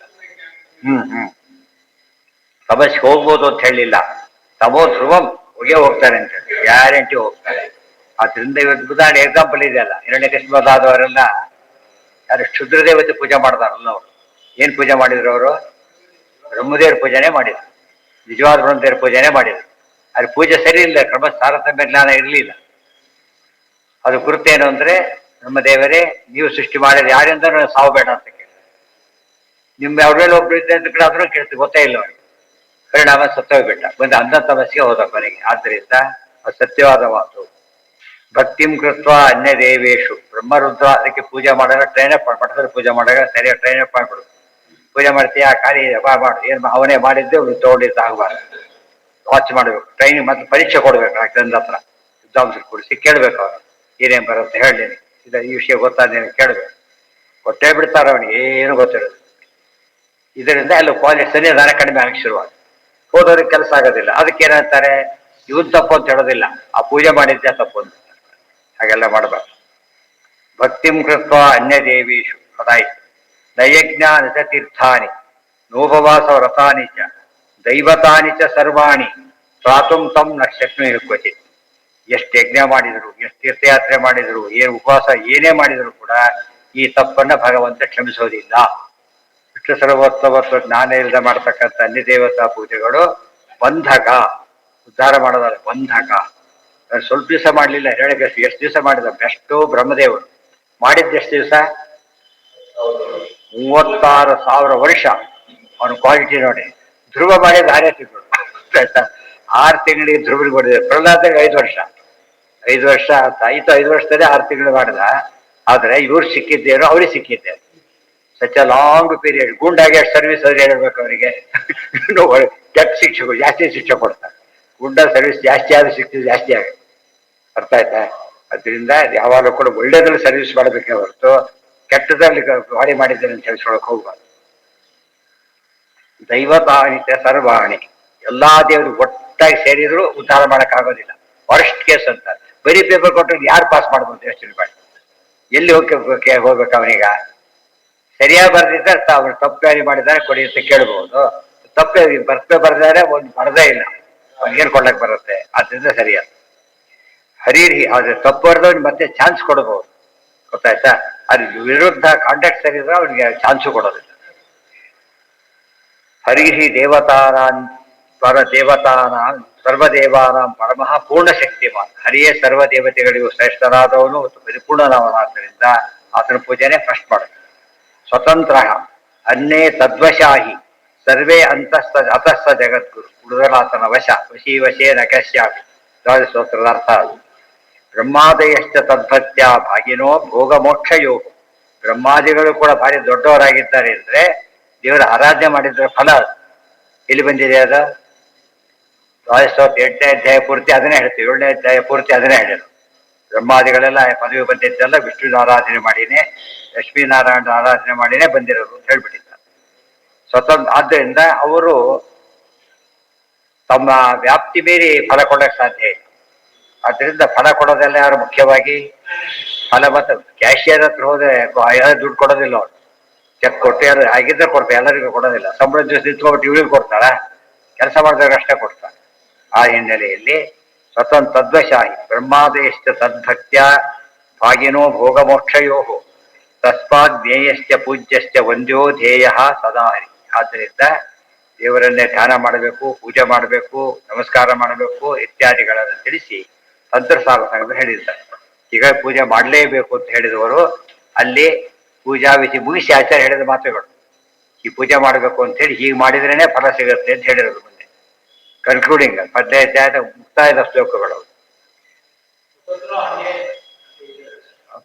ಸಮಸ್ಯೆ ಹೋಗ್ಬೋದು ಅಂತ ಹೇಳಿಲ್ಲ. ತಮೋ ಧ್ರುವಂ ಹೋಗ್ತಾರೆ ಅಂತ ಹೇಳಿ ಗ್ಯಾರಂಟಿ ಹೋಗ್ತಾರೆ. ಆದ್ರಿಂದ ಇವತ್ತು ಉದಾಹರಣೆ ಎಕ್ಸಾಂಪಲ್ ಇದೆಯಲ್ಲ, ಹಿರಣ್ಯಕಶಿಪುರಾದವರೆಲ್ಲ ಯಾರು ಕ್ಷುದ್ರ ದೇವತೆ ಪೂಜೆ ಮಾಡ್ತಾರಲ್ಲ, ಅವರು ಏನ್ ಪೂಜೆ ಮಾಡಿದ್ರು? ಅವರು ಬ್ರಹ್ಮದೇವ್ರ ಪೂಜೆನೇ ಮಾಡಿದ್ರು, ನಿಜವಾದ ಬ್ರಹ್ಮದೇವ್ರ ಪೂಜೆನೇ ಮಾಡಿದ್ರು. ಅದ್ರ ಪೂಜೆ ಸರಿ ಇಲ್ಲ, ಕ್ರಮ ತಾರತಮ್ಯ ಜ್ಞಾನ ಇರಲಿಲ್ಲ. ಅದು ಗುರುತೇನು ಅಂದ್ರೆ, ಬ್ರಹ್ಮದೇವರೇ ನೀವು ಸೃಷ್ಟಿ ಮಾಡಿದ್ರೆ ಯಾರಿಂದ ಸಾವು ಬೇಡ ಅಂತ ಕೇಳಿ, ನಿಮ್ಮ ಅವ್ರಲ್ಲಿ ಒಬ್ರು ಇದ್ದೆ ಅಂತ ಕಡೆ ಅದನ್ನು ಕೇಳ್ತೀವಿ, ಗೊತ್ತೇ ಇಲ್ಲ ಅವರಿಗೆ. ಪರಿಣಾಮ ಸತ್ತೋಗ್ಬಿಟ್ಟ, ಬಂದು ಅಂಧ ತಮಸ್ಸಿಗೆ ಹೋದ ಕೊನೆಗೆ. ಆದ್ದರಿಂದ ಅದು ಸತ್ಯವಾದ ಮಾತು. ಭಕ್ತಿಂ ಕೃತ್ವ ಅನ್ಯ ದೇವೇಶು ಬ್ರಹ್ಮರುದ್ರ. ಅದಕ್ಕೆ ಪೂಜೆ ಮಾಡಾಗ ಟ್ರೈನಪ್ ಮಠದಲ್ಲಿ ಪೂಜೆ ಮಾಡಾಗ ಸರಿಯಾಗಿ ಟ್ರೈನಪ್ ಮಾಡ್ಬಿಡು. ಪೂಜೆ ಮಾಡ್ತೀಯ ಖಾಲಿ ಮಾಡು, ಏನು ಅವನೇ ಮಾಡಿದ್ದೆ ತಗೊಂಡಿದ್ದು ಆಗಬಾರ್ದು. ವಾಚ್ ಮಾಡಬೇಕು, ಟ್ರೈನಿಂಗ್ ಮತ್ತೆ ಪರೀಕ್ಷೆ ಕೊಡ್ಬೇಕು. ಆ ಗ್ರಂಥ ಹತ್ರ ವಿದ್ವಾಂಸರು ಕೂಡಿಸಿ ಕೇಳ್ಬೇಕು, ಅವ್ರು ಏನೇನು ಬರುತ್ತೆ ಹೇಳೇನಿ, ಈ ವಿಷಯ ಗೊತ್ತಾದೇನು ಕೇಳಬೇಕು. ಕೊಟ್ಟೇ ಬಿಡ್ತಾರೆ, ಅವನಿಗೆ ಏನು ಗೊತ್ತಿರೋದು. ಇದರಿಂದ ಎಲ್ಲ ಕ್ವಾಲಿಟಿ ಸರಿಯಾದ ಕಡಿಮೆ ಆಗಕ್ಕೆ ಶುರುವಾಗ ಹೋದವ್ರಿಗೆ ಕೆಲಸ ಆಗೋದಿಲ್ಲ. ಅದಕ್ಕೆ ಏನಂತಾರೆ, ಇವನ್ ತಪ್ಪು ಅಂತ ಹೇಳೋದಿಲ್ಲ, ಆ ಪೂಜೆ ಮಾಡಿದ್ದೆ ತಪ್ಪು ಅಂತ. ಹಾಗೆಲ್ಲ ಮಾಡಬಾರ್ದು. ಭಕ್ತಿಂ ಕೃತ್ವ ಅನ್ಯ ದೇವೀಶು ಅದಾಯ್ತು. ನಯಜ್ಞಾನಿ ಚ ತೀರ್ಥಾನಿ ನೋಪವಾಸ ವ್ರತಾನಿ ಚ ದೈವತಾನಿ ಚ ಸರ್ವಾಣಿ ಪ್ರಾತುಂ ತಂ ನ ಶಕ್ನು ಕ್ವಚಿತ್. ಎಷ್ಟು ಯಜ್ಞ ಮಾಡಿದ್ರು, ಎಷ್ಟು ತೀರ್ಥಯಾತ್ರೆ ಮಾಡಿದ್ರು, ಏನು ಉಪವಾಸ ಏನೇ ಮಾಡಿದ್ರು ಕೂಡ ಈ ತಪ್ಪನ್ನ ಭಗವಂತ ಕ್ಷಮಿಸೋದಿಲ್ಲ. ವಿಷ್ಣು ಸರ್ವೋತ್ತಮತ್ವ ಜ್ಞಾನ ಇಲ್ಲದೆ ಮಾಡ್ತಕ್ಕಂಥ ಅನ್ಯ ದೇವತಾ ಪೂಜೆಗಳು ಬಂಧಕ, ಉದ್ಧಾರ ಮಾಡೋದಲ್ಲ, ಬಂಧಕ. ಸ್ವಲ್ಪ ದಿವಸ ಮಾಡಲಿಲ್ಲ ಹೇಳಕ್ಕೆ ಎಷ್ಟು ದಿವಸ ಮಾಡಿದ ಬೆಸ್ಟು ಬ್ರಹ್ಮದೇವರು ಮಾಡಿದ್ದು ಎಷ್ಟು ದಿವಸ 36,000 ವರ್ಷ. ಅವನ ಕ್ವಾಲಿಟಿ ನೋಡಿ. ಧ್ರುವ ಮಾಡಿದ 6 ತಿಂಗಳು ಆಯ್ತಾ. 6 ತಿಂಗಳಿಗೆ ಧ್ರುವರಿಗೆ ಹೊಡೆದಿದೆ. ಪ್ರಹ್ಲಾದಗೆ 5 ವರ್ಷ. 5 ವರ್ಷ ಆಯ್ತು. 5 ವರ್ಷದಲ್ಲೇ 6 ತಿಂಗಳು ಮಾಡಿದ. ಆದ್ರೆ ಇವ್ರು ಸಿಕ್ಕಿದ್ದೇನೋ ಅವ್ರಿಗೆ ಸಿಕ್ಕಿದ್ದೆ ಸಚ್ ಅ ಲಾಂಗ್ ಪೀರಿಯಡ್. ಗುಂಡಾಗಿ ಎಷ್ಟು ಸರ್ವಿಸ್ ಅವ್ರಿಗೆ ಹೇಳ್ಬೇಕು ಅವರಿಗೆ. ಕೆಟ್ಟ ಶಿಕ್ಷೆಗಳು ಜಾಸ್ತಿ ಶಿಕ್ಷೆ ಕೊಡ್ತಾರೆ. ಗುಂಡ ಸರ್ವಿಸ್ ಜಾಸ್ತಿ ಆದ ಶಿಕ್ಷೆ ಜಾಸ್ತಿ ಆಗುತ್ತೆ. ಅರ್ಥ ಆಯ್ತಾ? ಅದರಿಂದ ಯಾವಾಗಲೂ ಕೂಡ ಒಳ್ಳೇದ್ರಲ್ಲಿ ಸರ್ವಿಸ್ ಮಾಡಬೇಕೇ ಹೊರತು ಕೆಟ್ಟದಲ್ಲಿ ಬಾಡಿ ಮಾಡಿದ್ದೇನೆ ಅಂತ ಹೇಳ್ಸ್ಕೊಳಕ್ ಹೋಗ್ಬಾರ್ದು. ದೈವತಾನಿತ ಸರ್ವಾಣಿ, ಎಲ್ಲಾ ದೇವರು ಒಟ್ಟಾಗಿ ಸೇರಿದ್ರು ಉದ್ಧಾರ ಮಾಡಕ್ ಆಗೋದಿಲ್ಲ. ವರ್ಸ್ಟ್ ಕೇಸ್ ಅಂತ ಬರೀ ಪೇಪರ್ ಕೊಟ್ಟರೆ ಯಾರು ಪಾಸ್ ಮಾಡ್ಬೋದು ಯೋಚನೆ ಮಾಡಿ. ಎಲ್ಲಿ ಹೋಗ್ಬೇಕು ಅವನೀಗ? ಸರಿಯಾಗಿ ಬರ್ದಿದ್ದಾರೆ ಅವ್ರು ತಪ್ಪು ಮಾಡಿದ್ದಾರೆ ಕೊಡಿ ಅಂತ ಕೇಳ್ಬಹುದು. ತಪ್ಪೇ ಬರ್ದಿದ್ದಾರೆ ಒಂದು ಬರದೇ ಇಲ್ಲ, ಅವ್ನಿಗೇನು ಕೊಡ್ಲಕ್ ಬರುತ್ತೆ. ಆದ್ರಿಂದ ಸರಿಯಾದ ಹರಿರಿ ಆದ್ರೆ ತಪ್ಪು ಬರ್ದವ್ನಿಗೆ ಮತ್ತೆ ಚಾನ್ಸ್ ಕೊಡಬಹುದು. ಗೊತ್ತಾಯ್ತಾ? ಅದ್ರ ವಿರುದ್ಧ ಕಾಂಟ್ಯಾಕ್ಟ್ ಸರಿದ್ರೆ ಅವನಿಗೆ ಚಾನ್ಸು ಕೊಡೋದಿಲ್ಲ. ಹರಿಹಿ ದೇವತಾನಾಂ ಪರದೇವತಾನಾಂ ಸರ್ವದೇವಾನಾಂ ಪರಮಃ ಪೂರ್ಣ ಶಕ್ತಿಮಾನ್. ಹರಿಯೇ ಸರ್ವ ದೇವತೆಗಳಿಗೂ ಶ್ರೇಷ್ಠನಾದವನು ಮತ್ತು ಪರಿಪೂರ್ಣನಾದವನಾದ್ದರಿಂದ ಆತನ ಪೂಜೆನೇ ಫಸ್ಟ್ ಮಾಡೋದು. ಸ್ವತಂತ್ರ ಅನ್ನೇ ತದ್ವಶಾಹಿ ಸರ್ವೇ ಅತಸ್ಥ ಜಗದ್ಗುರು. ಉಳಿದರಾತನ ವಶ ವಶೀ ವಶೇ ನಕಶ್ಯಾಮಿ. ಸ್ತೋತ್ರದ ಅರ್ಥ ಅದು. ಬ್ರಹ್ಮಾದಯಶ್ಚ ತದ್ಭಕ್ತ್ಯ ಭಾಗಿನೋ ಭೋಗ ಮೋಕ್ಷಯೋ. ಬ್ರಹ್ಮಾದಿಗಳು ಕೂಡ ಭಾರಿ ದೊಡ್ಡವರಾಗಿದ್ದಾರೆ ಅಂದ್ರೆ ದೇವರ ಆರಾಧನೆ ಮಾಡಿದ್ರೆ ಫಲ ಎಲ್ಲಿ ಬಂದಿದೆ? ಅದು ಸ್ತೋತ್ರ 8ನೇ ಅಧ್ಯಾಯ ಪೂರ್ತಿ ಅದನ್ನೇ ಹೇಳ್ತೀವಿ. 7ನೇ ಅಧ್ಯಾಯ ಪೂರ್ತಿ ಅದನ್ನೇ ಹೇಳಿದ್ರು. ಬ್ರಹ್ಮಾದಿಗಳೆಲ್ಲ ಪದವಿ ಬಂದಿದ್ದೆಲ್ಲ ವಿಷ್ಣುವಿನ ಆರಾಧನೆ ಮಾಡಿನೇ, ಲಕ್ಷ್ಮೀನಾರಾಯಣ ಆರಾಧನೆ ಮಾಡಿನೇ ಬಂದಿರೋದು ಅಂತ ಹೇಳ್ಬಿಟ್ಟಿದ್ದಾರೆ. ಸ್ವತಂತ್ರ ಆದ್ದರಿಂದ ಅವರು ತಮ್ಮ ವ್ಯಾಪ್ತಿ ಮೀರಿ ಫಲ ಕೊಡಕ್ಕೆ ಸಾಧ್ಯ ಇಲ್ಲ. ಆದ್ದರಿಂದ ಫಲ ಕೊಡೋದೆಲ್ಲ ಯಾರು ಮುಖ್ಯವಾಗಿ ಫಲ ಮತ್ತು ಕ್ಯಾಶಿಯರ್ ಹತ್ರ ಹೋದ್ರೆ ದುಡ್ಡು ಕೊಡೋದಿಲ್ಲ. ಅವ್ರು ಚೆಕ್ ಕೊಟ್ಟು ಯಾರು ಆಗಿದ್ರೆ ಕೊಡ್ತಾರೆ, ಎಲ್ಲರಿಗೂ ಕೊಡೋದಿಲ್ಲ. ಸಂಬಳ ದಿವಸ ನಿಂತ್ಕೊಬಿಟ್ಟು ಇವ್ರಿಗೆ ಕೊಡ್ತಾರ? ಕೆಲಸ ಮಾಡಿದವ್ರಿಗೆ ಅಷ್ಟೇ ಕೊಡ್ತಾರೆ. ಆ ಹಿನ್ನೆಲೆಯಲ್ಲಿ ಸ್ವತಂತ್ರ ತದ್ವಶಾಹಿ ಬ್ರಹ್ಮಾದಯಶ್ಚ ತದ್ಭಕ್ತ್ಯ ಭಾಗಿನೋ ಭೋಗ ಮೋಕ್ಷಯೋ ತಸ್ಮಾತ್ ಜ್ಞೇಯಶ್ಚ ಪೂಜ್ಯಶ್ಚ ವಂದ್ಯೋ ಧ್ಯೇಯ ಸದಾ ಹರಿ. ಆದ್ದರಿಂದ ದೇವರನ್ನೇ ಧ್ಯಾನ ಮಾಡಬೇಕು, ಪೂಜೆ ಮಾಡಬೇಕು, ನಮಸ್ಕಾರ ಮಾಡಬೇಕು ಇತ್ಯಾದಿಗಳನ್ನು ತಿಳಿಸಿ ತಂತ್ರಸಾರ ಸಂಘ ಹೇಳಿದ್ದಾರೆ. ಈಗ ಪೂಜೆ ಮಾಡಲೇಬೇಕು ಅಂತ ಹೇಳಿದವರು ಅಲ್ಲಿ ಪೂಜಾ ವಿಧಿ ಮುಗಿಸಿ ಆಚಾರ್ಯ ಹೇಳಿದ ಮಾತುಗಳು. ಈ ಪೂಜೆ ಮಾಡಬೇಕು ಅಂತ ಹೇಳಿ ಹೀಗೆ ಮಾಡಿದ್ರೇನೆ ಫಲ ಸಿಗುತ್ತೆ ಅಂತ ಹೇಳಿರೋದು. ಮುಂದೆ ಕನ್ಕ್ಲೂಡಿಂಗ್ 15ನೇ ಅಧ್ಯಾಯದ ಮುಕ್ತಾಯದ ಶ್ಲೋಕಗಳು.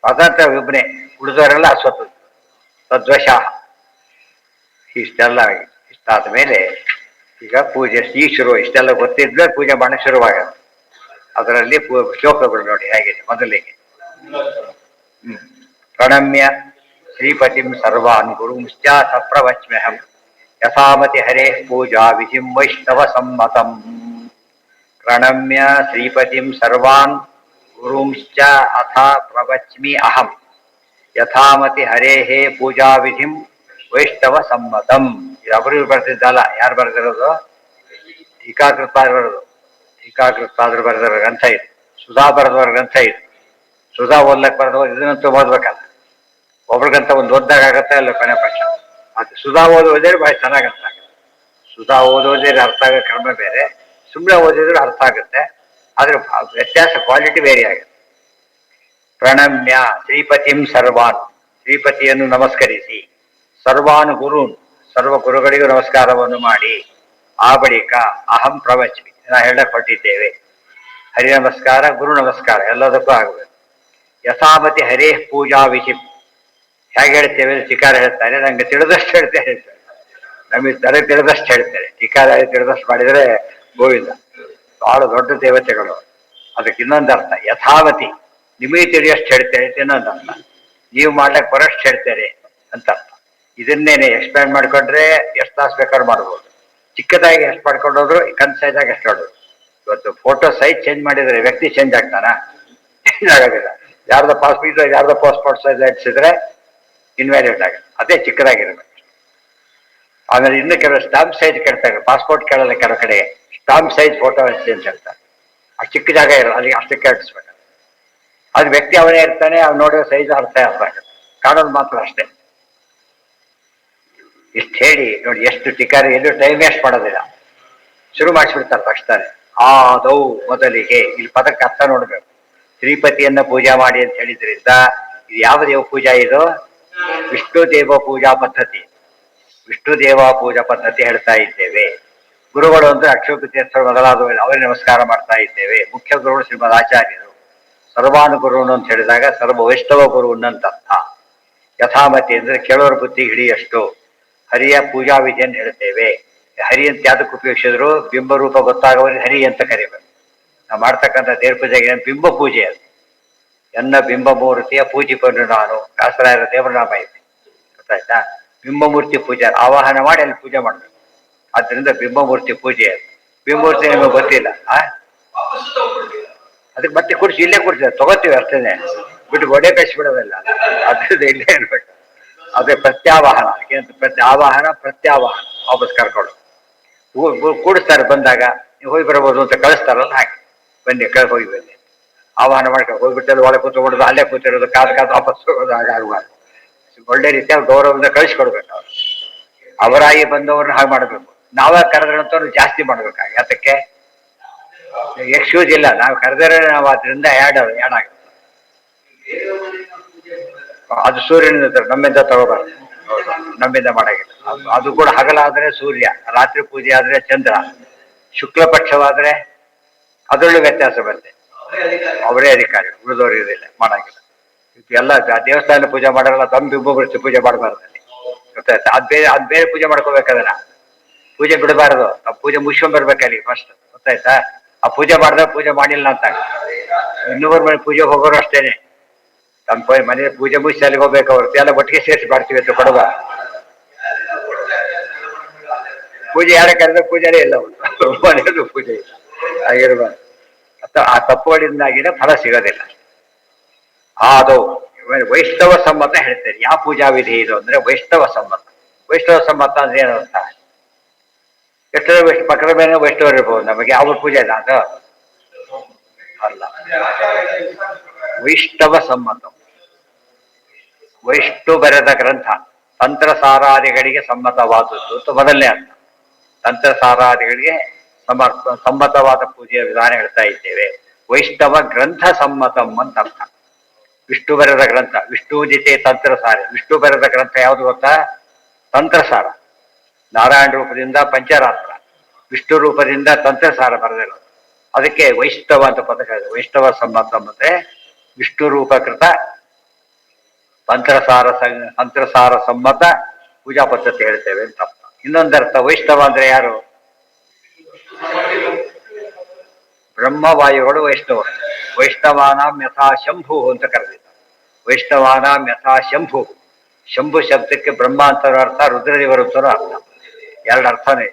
ಸ್ವತಂತ್ರ ವಿಭ್ನೆ, ಉಳಿದವರೆಲ್ಲ ಅಸ್ವತಂತ್ರ. ತದ್ವಶ. ಇಷ್ಟೆಲ್ಲ ಇಷ್ಟಾದ ಮೇಲೆ ಈಗ ಪೂಜೆ ಶುರು. ಇಷ್ಟೆಲ್ಲ ಗೊತ್ತಿದ್ಮೇಲೆ ಪೂಜೆ ಮಾಡಕ್ಕೆ ಶುರುವಾಗುತ್ತೆ. ಅದರಲ್ಲಿ ಶ್ಲೋಕಗಳು ನೋಡಿ ಹೇಗಿದೆ. ಮೊದಲಿಗೆ ಪ್ರಣಮ್ಯ ಶ್ರೀಪತಿಂ ಸರ್ವಾನ್ ಗುರುಂಶ್ಚ ಸಪ್ರವಚ್ಮ್ಯಹಂ ಯಥಾಮತಿ ಹರೇ ಪೂಜಾ ವಿಧಿಂ ವೈಷ್ಣವ ಸಮ್ಮತಂ. ಪ್ರಣಮ್ಯ ಶ್ರೀಪತಿಂ ಸರ್ವಾನ್ ಗುರುಂಶ್ಚ ಅಥ ಪ್ರವಚ್ಮಿ ಅಹಂ ಯಥಾಮತಿ ಹರೇ ಪೂಜಾ ವಿಧಿಂ ವೈಷ್ಣವ ಸಮ್ಮತಂ. ಇದು ಅವರು ಬರ್ತಿದ್ದಲ್ಲ, ಯಾರು ಬರೆದಿರೋದು? ಟೀಕಾಕೃತಾದ್ರು ಬರೋದು. ಟೀಕಾಕೃತಾದ್ರು ಬರೆದವ್ರ ಗ್ರಂಥ ಇದು. ಸುಧಾ ಬರೆದವ್ರ ಗ್ರಂಥ ಇದು. ಸುಧಾ ಓದ್ಲಕ್ಕೆ ಬರೆದವ್ರು ಇದನ್ನಂತೂ ಓದ್ಬೇಕಲ್ಲ. ಒಬ್ರಿಗಂತ ಒಂದು ಓದ್ದಾಗ ಆಗತ್ತೆ ಅಲ್ಲ ಕೊನೆ ಪಕ್ಷ. ಅದು ಸುಧಾ ಓದೋದೇ ಭಾಳ ಚೆನ್ನಾಗಿ ಅರ್ಥ ಆಗುತ್ತೆ. ಸುಧಾ ಓದೋದೇ ಅರ್ಥ ಆಗೋ ಕ್ರಮ ಬೇರೆ, ಸುಮ್ಮನೆ ಓದಿದ್ರೆ ಅರ್ಥ ಆಗುತ್ತೆ. ಆದ್ರೆ ವ್ಯತ್ಯಾಸ ಕ್ವಾಲಿಟಿ ಬೇರೆ ಆಗುತ್ತೆ. ಪ್ರಣಮ್ಯ ಶ್ರೀಪತಿಂ ಸರ್ವಾನ್, ಶ್ರೀಪತಿಯನ್ನು ನಮಸ್ಕರಿಸಿ, ಸರ್ವಾನ್ ಗುರುನ್, ಸರ್ವ ಗುರುಗಳಿಗೂ ನಮಸ್ಕಾರವನ್ನು ಮಾಡಿ, ಆ ಬಳಿಕ ಅಹಂ ಪ್ರವಚ್ಮಿ, ನಾವು ಹೇಳಕ್ ಹೊರಟಿದ್ದೇವೆ. ಹರಿ ನಮಸ್ಕಾರ, ಗುರು ನಮಸ್ಕಾರ ಎಲ್ಲದಕ್ಕೂ ಆಗಬೇಕು. ಯಥಾಮತಿ ಹರೇ ಪೂಜಾ ವಿಧಿ, ಹೇಗೆ ಹೇಳ್ತೇವೆ? ಚಿಕಾರ ಹೇಳ್ತಾರೆ, ನಂಗೆ ತಿಳಿದಷ್ಟು ಹೇಳ್ತೇನೆ. ನಮಗೆ ತಲೆ ತಿಳಿದಷ್ಟು ಹೇಳ್ತಾರೆ. ಚಿಕಾರ ತಿಳಿದಷ್ಟು ಮಾಡಿದರೆ ಗೋವಿಂದ. ಬಹಳ ದೊಡ್ಡ ದೇವತೆಗಳು. ಅದಕ್ಕೆ ಇನ್ನೊಂದು ಅರ್ಥ ಯಥಾವತಿ, ನಿಮಗೆ ತಿಳಿಯಷ್ಟು ಹೇಳ್ತೇನೆ ಇನ್ನೊಂದು ಅರ್ಥ. ನೀವು ಮಾಡ್ಲಿಕ್ಕೆ ಬರೋಷ್ಟು ಹೇಳ್ತೇನೆ ಅಂತ ಅರ್ಥ. ಇದನ್ನೇನೆ ಎಕ್ಸ್ಪ್ಲೇನ್ ಮಾಡ್ಕೊಂಡ್ರೆ ಎಷ್ಟು ತಾಸು ಬೇಕಾದ್ರೂ ಮಾಡ್ಬೋದು. ಚಿಕ್ಕದಾಗಿ ಎಷ್ಟು ಮಾಡ್ಕೊಂಡೋದ್ರು ಕನ್ಸೈಜಾಗ ಎಷ್ಟು ಮಾಡೋದು. ಇವತ್ತು ಫೋಟೋ ಸೈಜ್ ಚೇಂಜ್ ಮಾಡಿದ್ರೆ ವ್ಯಕ್ತಿ ಚೇಂಜ್ ಆಗ್ತಾನಾ? ಚೇಂಜ್ ಆಗೋದಿಲ್ಲ. ಯಾರ್ದ ಪಾಸ್ಪೋರ್ಟ್ ಯಾರ್ದ ಪಾಸ್ಪೋರ್ಟ್ ಸೈಜ್ ಇಡ್ಸಿದ್ರೆ ಇನ್ವ್ಯಾಲಿಡ್ ಆಗುತ್ತೆ. ಅದೇ ಚಿಕ್ಕದಾಗಿರ್ಬೇಕು. ಆಮೇಲೆ ಇನ್ನು ಕೆಲವು ಸ್ಟಾಂಪ್ ಸೈಜ್ ಕೇಳ್ತಾರೆ. ಪಾಸ್ಪೋರ್ಟ್ ಕೇಳಲ್ಲ ಕೆಲವು ಕಡೆ, ಸ್ಟಾಂಪ್ ಸೈಜ್ ಫೋಟೋ ಚೇಂಜ್ ಹೇಳ್ತಾರೆ. ಆ ಚಿಕ್ಕ ಜಾಗ ಇರೋದು ಅಲ್ಲಿಗೆ ಅಷ್ಟಕ್ಕೆ ಇಡಿಸ್ಬೇಕು. ಅದು ವ್ಯಕ್ತಿ ಅವನೇ ಇರ್ತಾನೆ, ಅವ್ನು ನೋಡೋ ಸೈಜ್ ಅರ್ಥ ಆಗುತ್ತೆ. ಕಾಣೋದು ಮಾತ್ರ ಅಷ್ಟೇ. ಇಷ್ಟು ಹೇಳಿ ನೋಡಿ ಎಷ್ಟು ಟಿಕಾರ, ಎಲ್ಲೂ ಟೈಮ್ ವೇಸ್ಟ್ ಮಾಡೋದಿಲ್ಲ. ಶುರು ಮಾಡಿಸ್ಬಿಡ್ತಾರೆ ತಕ್ಷಣ. ಆದೌ ಮೊದಲಿಗೆ, ಇಲ್ಲಿ ಪದಕ್ಕೆ ಅರ್ಥ ನೋಡ್ಬೇಕು. ಶ್ರೀಪತಿಯನ್ನ ಪೂಜಾ ಮಾಡಿ ಅಂತ ಹೇಳಿದ್ರಿಂದ ಇದು ಯಾವ ದೇವ ಪೂಜಾ ಇದು? ವಿಷ್ಣು ದೇವ ಪೂಜಾ ಪದ್ಧತಿ. ವಿಷ್ಣು ದೇವ ಪೂಜಾ ಪದ್ಧತಿ ಹೇಳ್ತಾ ಇದ್ದೇವೆ. ಗುರುಗಳು ಅಂದ್ರೆ ಅಕ್ಷೋಪತೀರ್ಥರು ಮೊದಲಾದವರು ಅವರೇ ನಮಸ್ಕಾರ ಮಾಡ್ತಾ ಇದ್ದೇವೆ. ಮುಖ್ಯ ಗುರುಗಳು ಶ್ರೀಮದ್ ಆಚಾರ್ಯರು. ಸರ್ವಾನುಗುರುವನ್ನು ಅಂತ ಹೇಳಿದಾಗ ಸರ್ವ ವೈಷ್ಣವ ಗುರುವನ್ನಂತ ಅರ್ಥ. ಯಥಾಮತಿ ಅಂದ್ರೆ ಕೇಳೋರ ಬುದ್ಧಿ ಹಿಡಿಯಷ್ಟು ಹರಿಯ ಪೂಜಾ ವಿಧಿಯನ್ನು ಹೇಳ್ತೇವೆ. ಹರಿ ಅಂತ ಯಾವ್ದಕ್ಕೆ ಉಪಯೋಗಿಸಿದ್ರು? ಬಿಂಬರೂಪ ಗೊತ್ತಾಗುವವರಿಗೆ ಹರಿ ಅಂತ ಕರಿಬೇಕು. ನಾವು ಮಾಡ್ತಕ್ಕಂಥ ದೇವ್ರ ಪೂಜೆಗೆ ಬಿಂಬ ಪೂಜೆ ಅದು. ಎನ್ನ ಬಿಂಬ ಮೂರ್ತಿಯ ಪೂಜಿಕೊಂಡು ನಾನು ದಾಸರಾಯರ ದೇವರನಾಮ ಇದೆ, ಗೊತ್ತಾಯ್ತಾ? ಬಿಂಬಮೂರ್ತಿ ಪೂಜೆ ಆವಾಹನ ಮಾಡಿ ಅಲ್ಲಿ ಪೂಜೆ ಮಾಡಬೇಕು. ಆದ್ದರಿಂದ ಬಿಂಬಮೂರ್ತಿ ಪೂಜೆ ಅದು. ಬಿಂಬಮೂರ್ತಿ ನಿಮಗೆ ಗೊತ್ತಿಲ್ಲ, ಅದಕ್ಕೆ ಮತ್ತೆ ಕುಡಿಸಿ ಇಲ್ಲೇ ಕುಡಿಸಿದ ತಗೋತೀವಿ ಅಷ್ಟೇನೆ, ಬಿಟ್ಟು ಗೋಡೆ ಕಳಿಸ್ಬಿಡೋದಿಲ್ಲ. ಅದ್ರದ್ದು ಇಲ್ಲೇ ಇರ್ಬೇಕು. ಅದೇ ಪ್ರತ್ಯಾವಾಹನ. ಆವಾಹನ ಪ್ರತ್ಯಾವಾಹನ, ವಾಪಸ್ ಕರ್ಕೊಂಡು ಕೂಡಿಸ್ತಾರೆ. ಬಂದಾಗ ನೀವು ಹೋಗಿ ಬರ್ಬೋದು ಅಂತ ಕಳಿಸ್ತಾರಲ್ಲ, ಹಾಗೆ ಬನ್ನಿ ಹೋಗಿ ಬನ್ನಿ ಆವಾಹನ ಮಾಡ್ಕೊಂಡು ಹೋಗ್ಬಿಟ್ಟಲ್ಲಿ ಒಳಗೆ ಕೂತ್ಕೊಳ್ಳೋದು, ಅಲ್ಲೇ ಕೂತಿರೋದು, ಕಾದು ವಾಪಸ್ ಹೋಗೋದು, ಹಾಗಾಗುವಾಗ ಒಳ್ಳೆ ರೀತಿಯಾಗಿ ಗೌರವದಿಂದ ಕಳಿಸ್ಕೊಡ್ಬೇಕು. ಅವರು ಅವರಾಗಿ ಬಂದವ್ರನ್ನ ಹಾಗೆ ಮಾಡಬೇಕು. ನಾವೇ ಕರೆದ್ರಂತವ್ರು ಜಾಸ್ತಿ ಮಾಡ್ಬೇಕಾಗಿ. ಅದಕ್ಕೆ ಎಕ್ಸ್ಕ್ಯೂಸ್ ಇಲ್ಲ, ನಾವು ಕರೆದರೆ ನಾವು ಅದರಿಂದ ಆ್ಯಡ್ ಆಗುತ್ತೆ. ಅದು ಸೂರ್ಯನಿಂದ ನಮ್ಮಿಂದ ತಗೋಬಾರ್ದು, ನಮ್ಮಿಂದ ಮಾಡಾಗಿಲ್ಲ. ಅದು ಕೂಡ ಹಗಲಾದ್ರೆ ಸೂರ್ಯ, ರಾತ್ರಿ ಪೂಜೆ ಆದ್ರೆ ಚಂದ್ರ, ಶುಕ್ಲ ಪಕ್ಷವಾದ್ರೆ ಅದರಲ್ಲೂ ವ್ಯತ್ಯಾಸ ಬರುತ್ತೆ. ಅವರೇ ಅಧಿಕಾರಿ, ಉಳಿದವರು ಇರೋದಿಲ್ಲ, ಮಾಡಾಗಿಲ್ಲ. ಎಲ್ಲ ದೇವಸ್ಥಾನ ಪೂಜೆ ಮಾಡೋಲ್ಲ, ತಮ್ಮ ಬಿಂಬಮೂರ್ತಿ ಪೂಜೆ ಮಾಡಬಾರ್ದು ಅಲ್ಲಿ, ಗೊತ್ತಾಯ್ತಾ? ಅದು ಬೇರೆ ಪೂಜೆ ಮಾಡ್ಕೋಬೇಕದನ್ನ. ಪೂಜೆ ಬಿಡಬಾರ್ದು, ಆ ಪೂಜೆ ಮುಗಿಸ್ಕೊಂಡ್ ಬರ್ಬೇಕಲ್ಲಿ ಫಸ್ಟ್, ಗೊತ್ತಾಯ್ತಾ? ಆ ಪೂಜೆ ಮಾಡಿದ್ರೆ ಪೂಜೆ ಮಾಡಿಲ್ಲ ಅಂತ. ಇನ್ನೊಬ್ಬರ ಮನೆ ಪೂಜೆ ಹೋಗೋರು ಅಷ್ಟೇನೆ, ತಮ್ಮ ಮನೆ ಪೂಜೆ ಮುಗಿಸಿ ಅಲ್ಲಿಗೆ ಹೋಗ್ಬೇಕು. ಅವ್ರು ಎಲ್ಲ ಒಟ್ಟಿಗೆ ಸೇರಿಸಿ ಮಾಡ್ತೀವಿ ಅಂತ ಕೊಡುವ ಪೂಜೆ ಯಾರ ಕರೆದ ಪೂಜೆನೇ ಇಲ್ಲ, ಮನೆಯದು ಪೂಜೆ ಇಲ್ಲ ಆಗಿರ್ಬಾರ್ದು. ಆ ತಪ್ಪುಗಳಿಂದಾಗಿನ ಫಲ ಸಿಗೋದಿಲ್ಲ. ಅದು ವೈಷ್ಣವ ಸಮ್ಮತ ಹೇಳ್ತಾರೆ. ಯಾವ ಪೂಜಾ ವಿಧಿ ಇದು ಅಂದ್ರೆ ವೈಷ್ಣವ ಸಮ್ಮತ. ವೈಷ್ಣವ ಸಮ್ಮತ ಅಂದ್ರೆ ಏನು ಅಂತ? ಎಷ್ಟೋ ಪಕ್ಕದ ಮೇಲೆ ವೈಷ್ಣವರು ಇರ್ಬೋದು, ನಮಗೆ ಅವ್ರ ಪೂಜೆ ಇಲ್ಲ ಅದು ಅಲ್ಲ. ವೈಷ್ಣವ ಸಮ್ಮತ, ವೈಷ್ಣು ಬರೆದ ಗ್ರಂಥ, ತಂತ್ರಸಾರಾದಿಗಳಿಗೆ ಸಮ್ಮತವಾದದ್ದು ಅಂತ ಮೊದಲನೇ ಅರ್ಥ. ತಂತ್ರಸಾರಾದಿಗಳಿಗೆ ಸಮ್ಮತವಾದ ಪೂಜೆಯ ವಿಧಾನ ಹೇಳ್ತಾ ಇದ್ದೇವೆ. ವೈಷ್ಣವ ಗ್ರಂಥ ಸಮ್ಮತಂ ಅಂತ ಅರ್ಥ. ವಿಷ್ಣು ಬರೆದ ಗ್ರಂಥ, ವಿಷ್ಣು ಜೊತೆ ತಂತ್ರಸಾರ. ವಿಷ್ಣು ಬರೆದ ಗ್ರಂಥ ಯಾವುದು ಗೊತ್ತಾ? ತಂತ್ರಸಾರ. ನಾರಾಯಣ ರೂಪದಿಂದ ಪಂಚರಾತ್ರ, ವಿಷ್ಣು ರೂಪದಿಂದ ತಂತ್ರಸಾರ ಬರೆದಿರೋದು. ಅದಕ್ಕೆ ವೈಷ್ಣವ ಅಂತ ಪದ ಹೇಳಿದೆ. ವೈಷ್ಣವ ಸಮ್ಮತ ಮತ್ತೆ ವಿಷ್ಣು ರೂಪಕೃತ ತಂತ್ರಸಾರ ಸಮ್ಮತ ಪೂಜಾ ಪದ್ಧತಿ ಹೇಳ್ತೇವೆ ಅಂತ ಅರ್ಥ. ಇನ್ನೊಂದರ್ಥ ವೈಷ್ಣವ ಅಂದ್ರೆ ಯಾರು? ಬ್ರಹ್ಮವಾಯುಗಳು ವೈಷ್ಣವರು. ವೈಷ್ಣವಾನಾಂ ಯಥಾ ಶಂಭು ಅಂತ ಕರೆದಿದ್ದಾರೆ. ವೈಷ್ಣವಾನಾಂ ಯಥಾ ಶಂಭು. ಶಂಭು ಶಬ್ದಕ್ಕೆ ಬ್ರಹ್ಮ ಅಂತ ಅರ್ಥ, ರುದ್ರದೇವರು ಅಂತ ಅರ್ಥ, ಎರಡು ಅರ್ಥನೇ.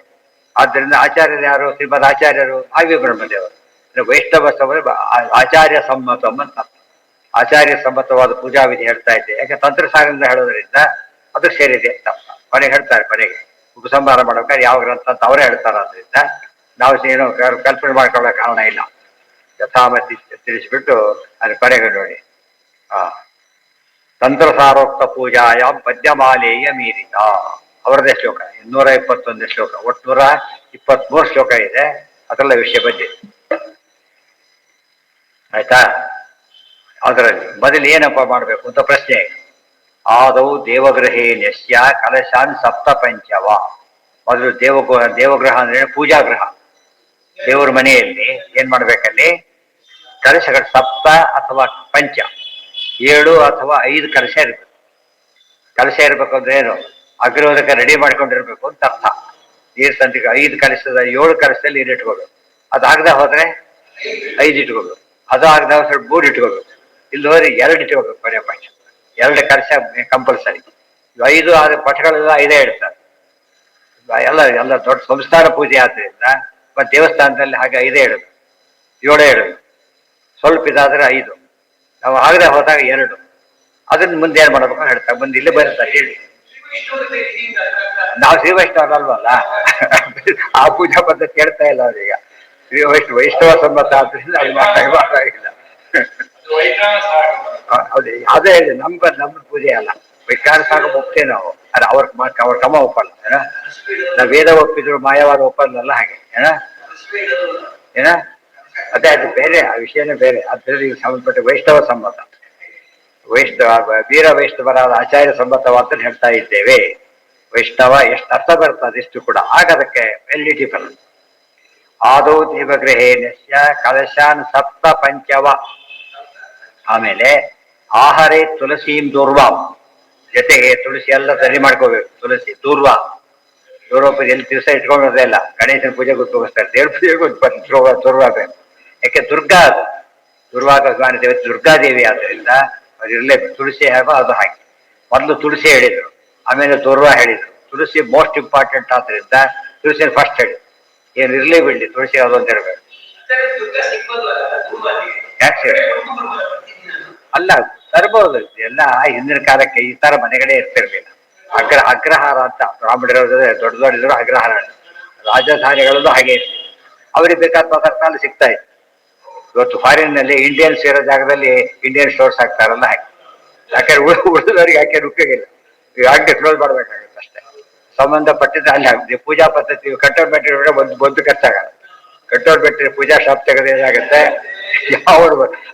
ಆದ್ದರಿಂದ ಆಚಾರ್ಯರು ಯಾರು? ಶ್ರೀಮದ್ ಆಚಾರ್ಯರು ಹಾಗೆ ಬ್ರಹ್ಮದೇವರು. ವೈಷ್ಣವ ಆಚಾರ್ಯ ಸಮ್ಮತಂ ಅಂತ ಅರ್ಥ. ಆಚಾರ್ಯ ಸಮ್ಮತವಾದ ಪೂಜಾ ವಿಧಿ ಹೇಳ್ತಾ ಇದ್ದೆ. ಯಾಕೆ ತಂತ್ರಸಾರದಿಂದ ಹೇಳೋದ್ರಿಂದ ಅದು ಸೇರಿದೆ ಅಂತ ಅರ್ಥ. ಕೊನೆಗೆ ಹೇಳ್ತಾರೆ, ಕೊನೆಗೆ ಉಪಸಂಹಾರ ಮಾಡ್ಬೇಕಾದ್ರೆ ಯಾವ ಗ್ರಂಥ ಅಂತ ಅವರೇ ಹೇಳ್ತಾರೆ. ಅದರಿಂದ ನಾವು ಏನು ಕಲ್ಪನೆ ಮಾಡ್ಕೊಳ್ಳೋ ಕಾರಣ ಇಲ್ಲ. ಯಥಾಮತಿ ತಿಳಿಸ್ಬಿಟ್ಟು ಅದು ಕೊನೆಗೆ ನೋಡಿ. ತಂತ್ರಸಾರೋಕ್ತ ಪೂಜಾಯ ಪದ್ಯಮಾಲೆಯ ಮೀರಿದ ಅವರದೇ ಶ್ಲೋಕ, 221 ಶ್ಲೋಕ, ಒಟ್ಟು 123 ಶ್ಲೋಕ ಇದೆ. ಅದರಲ್ಲ ವಿಷಯ ಬಗ್ಗೆ ಆಯ್ತಾ? ಅದರಲ್ಲಿ ಮೊದಲು ಏನಪ್ಪ ಮಾಡಬೇಕು ಅಂತ ಪ್ರಶ್ನೆ. ಆದೌ ದೇವಗೃಹೇ ನಶ್ಯ ಕಲಶಾನ್ ಸಪ್ತ ಪಂಚವ. ಮೊದಲು ದೇವಗೃಹ ಅಂದ್ರೆ ಪೂಜಾಗೃಹ. ದೇವರ ಮನೆಯಲ್ಲಿ ಏನ್ ಮಾಡ್ಬೇಕಲ್ಲಿ? ಕಲಶಗಳು ಸಪ್ತ ಅಥವಾ ಪಂಚ, 7 ಅಥವಾ 5 ಕಲಶ ಇರ್ಬೇಕು. ಕಲಶ ಇರ್ಬೇಕು ಅಂದ್ರೆ ಏನು? ಅಗ್ರಹೋದಕ್ಕೆ ರೆಡಿ ಮಾಡ್ಕೊಂಡಿರ್ಬೇಕು ಅಂತ ಅರ್ಥ. ನೀರು ತಂತಿ 5 ಕಲಶದ 7 ಕಲಶದಲ್ಲಿ ನೀರು ಇಟ್ಕೋಬೇಕು. ಅದಾಗದ ಹೋದ್ರೆ 5 ಇಟ್ಕೋಬೇಕು. ಅದು ಆಗದ ಸ್ವಲ್ಪ 3 ಇಟ್ಕೋಬೇಕು. ಇಲ್ಲಿ ಹೋದ್ರೆ 2 ಇಟ್ಕೋಬೇಕು. ಕೊನೆ ಪಕ್ಷ 2 ಕಲಶ ಕಂಪಲ್ಸರಿ. 5 ಆದ ಪಟಗಳೆಲ್ಲ 5 ಇಡ್ತಾರೆ. ಎಲ್ಲ ದೊಡ್ಡ ಸಂಸ್ಥಾನ ಪೂಜೆ ಆದ್ರಿಂದ ಮತ್ತೆ ದೇವಸ್ಥಾನದಲ್ಲಿ ಹಾಗೆ 5 ಇಡೋದು, 7 ಇಡೋದು. ಸ್ವಲ್ಪ ಇದಾದ್ರೆ 5, ನಾವು ಆಗದೆ ಹೋದಾಗ 2. ಅದನ್ನ ಮುಂದೆ ಏನ್ ಮಾಡ್ಬೇಕು ಹೇಳ್ತಾರೆ. ಮುಂದೆ ಇಲ್ಲಿ ಬರುತ್ತಾರೆ ಹೇಳಿ. ನಾವು ಶ್ರೀ ವೈಷ್ಣವ ಅಲ್ವಲ್ಲ, ಆ ಪೂಜಾ ಪದ್ಧತಿ ಹೇಳ್ತಾ ಇಲ್ಲ ಅವ್ರೀಗ. ಶ್ರೀ ವೈಷ್ಣವ ಸಮ್ಮತ ಆದ್ರಿಂದ ಅದು ಮಾಡಾಗಿಲ್ಲ. ಹೌದು, ಅದೇ ಹೇಳಿ. ನಮ್ಮ ಪೂಜೆ ಅಲ್ಲ, ವಿಚಾರ ಸಾಗ ಒಪ್ತೇವೆ ನಾವು. ಅದು ಅವ್ರ ಕ್ರಮ ಒಪ್ಪಲ್ಲ. ನಾವು ವೇದ ಒಪ್ಪಿದ್ರು ಮಾಯವಾದ ಒಪ್ಪಲ್ಲ ಹಾಗೆ ಏನ ಅದೇ ಅದು ಬೇರೆ, ಆ ವಿಷಯನೇ ಬೇರೆ. ಅದ್ರಲ್ಲಿ ಈಗ ಸಂಬಂಧಪಟ್ಟ ವೈಷ್ಣವ ಸಂಬಂಧ, ವೀರ ವೈಷ್ಣವರಾದ ಆಚಾರ್ಯ ಸಂಬಂಧವಾದ ಹೇಳ್ತಾ ಇದ್ದೇವೆ. ವೈಷ್ಣವ ಎಷ್ಟು ಅರ್ಥ ಬರ್ತದೆ ಅದಿಷ್ಟು ಕೂಡ. ಆಗ ಅದಕ್ಕೆ ಎಲ್ಇಟಿ ಬರುತ್ತೆ. ಆದೌ ದೇವಗೃಹೇನಸ್ಯ ಕಲಶಾನ್ ಸಪ್ತ ಪಂಚವ. ಆಮೇಲೆ ಆಹಾರೇ ತುಳಸೀಂ ದೂರ್ವಾಂ, ಜೊತೆಗೆ ತುಳಸಿ ಎಲ್ಲ ಸರಿ ಮಾಡ್ಕೋಬೇಕು. ತುಳಸಿ ದೂರ್ವಾ, ದೂರ್ವಪೂಜೆ ಎಲ್ಲಿ ದಿವಸ ಇಟ್ಕೊಂಡ್ರದೇ ಇಲ್ಲ. ಗಣೇಶನ ಪೂಜೆಗೆ ಉಪಯೋಗಿಸ್ತಾರೆ, ದೇವ್ರ ಪೂಜೆಗೆ ದೂರ್ವಾ ಬೇಕು. ಯಾಕೆ ದುರ್ಗಾ, ಅದು ದುರ್ವಾಭಗವಾನಿ ದೇವತೆ ದುರ್ಗಾದೇವಿ. ಆದ್ದರಿಂದ ಅದು ಇರಲೇಬೇಕು. ತುಳಸಿ ಹೇಗೋ ಅದು ಹಾಗೆ. ಮೊದಲು ತುಳಸಿ ಹೇಳಿದರು, ಆಮೇಲೆ ದೂರ್ವಾ ಹೇಳಿದರು. ತುಳಸಿ ಮೋಸ್ಟ್ ಇಂಪಾರ್ಟೆಂಟ್ ಆದ್ದರಿಂದ ತುಳಸಿನ ಫಸ್ಟ್ ಹೇಳಿದ್ರು. ಏನು ಇರ್ಲಿ ಬಿಡ್ಲಿ, ತುಳಸಿ ಅದೊಂದು ಇರಬೇಕು. ಯಾಕೆ ಅಲ್ಲ ತರಬಹುದು ಎಲ್ಲ. ಹಿಂದಿನ ಕಾಲಕ್ಕೆ ಈ ತರ ಮನೆಗಳೇ ಇರ್ತಿರ್ಲಿಲ್ಲ. ಅಗ್ರಹಾರ ಅಂತ ಬ್ರಾಹ್ಮಣರು ದೊಡ್ಡ ದೊಡ್ಡಿದ್ರು ಅಗ್ರಹಾರ, ರಾಜಧಾನಿಗಳಲ್ಲೂ ಹಾಗೆ ಇರ್ತಿತ್ತು. ಅವ್ರಿಗೆ ಬೇಕಾದ ಪದಾರ್ಥ ಅಲ್ಲಿ ಸಿಗ್ತಾ ಇತ್ತು. ಇವತ್ತು ಫಾರಿನ್ ನಲ್ಲಿ ಇಂಡಿಯನ್ಸ್ ಇರೋ ಜಾಗದಲ್ಲಿ ಇಂಡಿಯನ್ ಸ್ಟೋರ್ಸ್ ಹಾಕ್ತಾರಲ್ಲ ಹಾಗೆ. ಯಾಕಂದ್ರೆ ಉಳಿದವರಿಗೆ ಹಾಕಿ ಉಪಯೋಗಿಲ್ಲ. ಈಗ ಅಂಗಡಿ ಕ್ಲೋಸ್ ಮಾಡ್ಬೇಕಾಗುತ್ತೆ ಅಷ್ಟೇ. ಸಂಬಂಧಪಟ್ಟಿದ್ದು ಅಲ್ಲಿ ಆಗುತ್ತೆ. ಪೂಜಾ ಪದ್ಧತಿ ಕಟ್ಟೋರ್ ಮೆಟೀರಿಯಲ್ ಒಂದು ಖರ್ಚಾಗಲ್ಲ. ಕಟ್ಟೋರ್ ಮೆಟೀರಿಯಲ್ ಪೂಜಾ ಶಾಪ್ ತೆಗೆದು ಏನಾಗುತ್ತೆ, ಯಾವ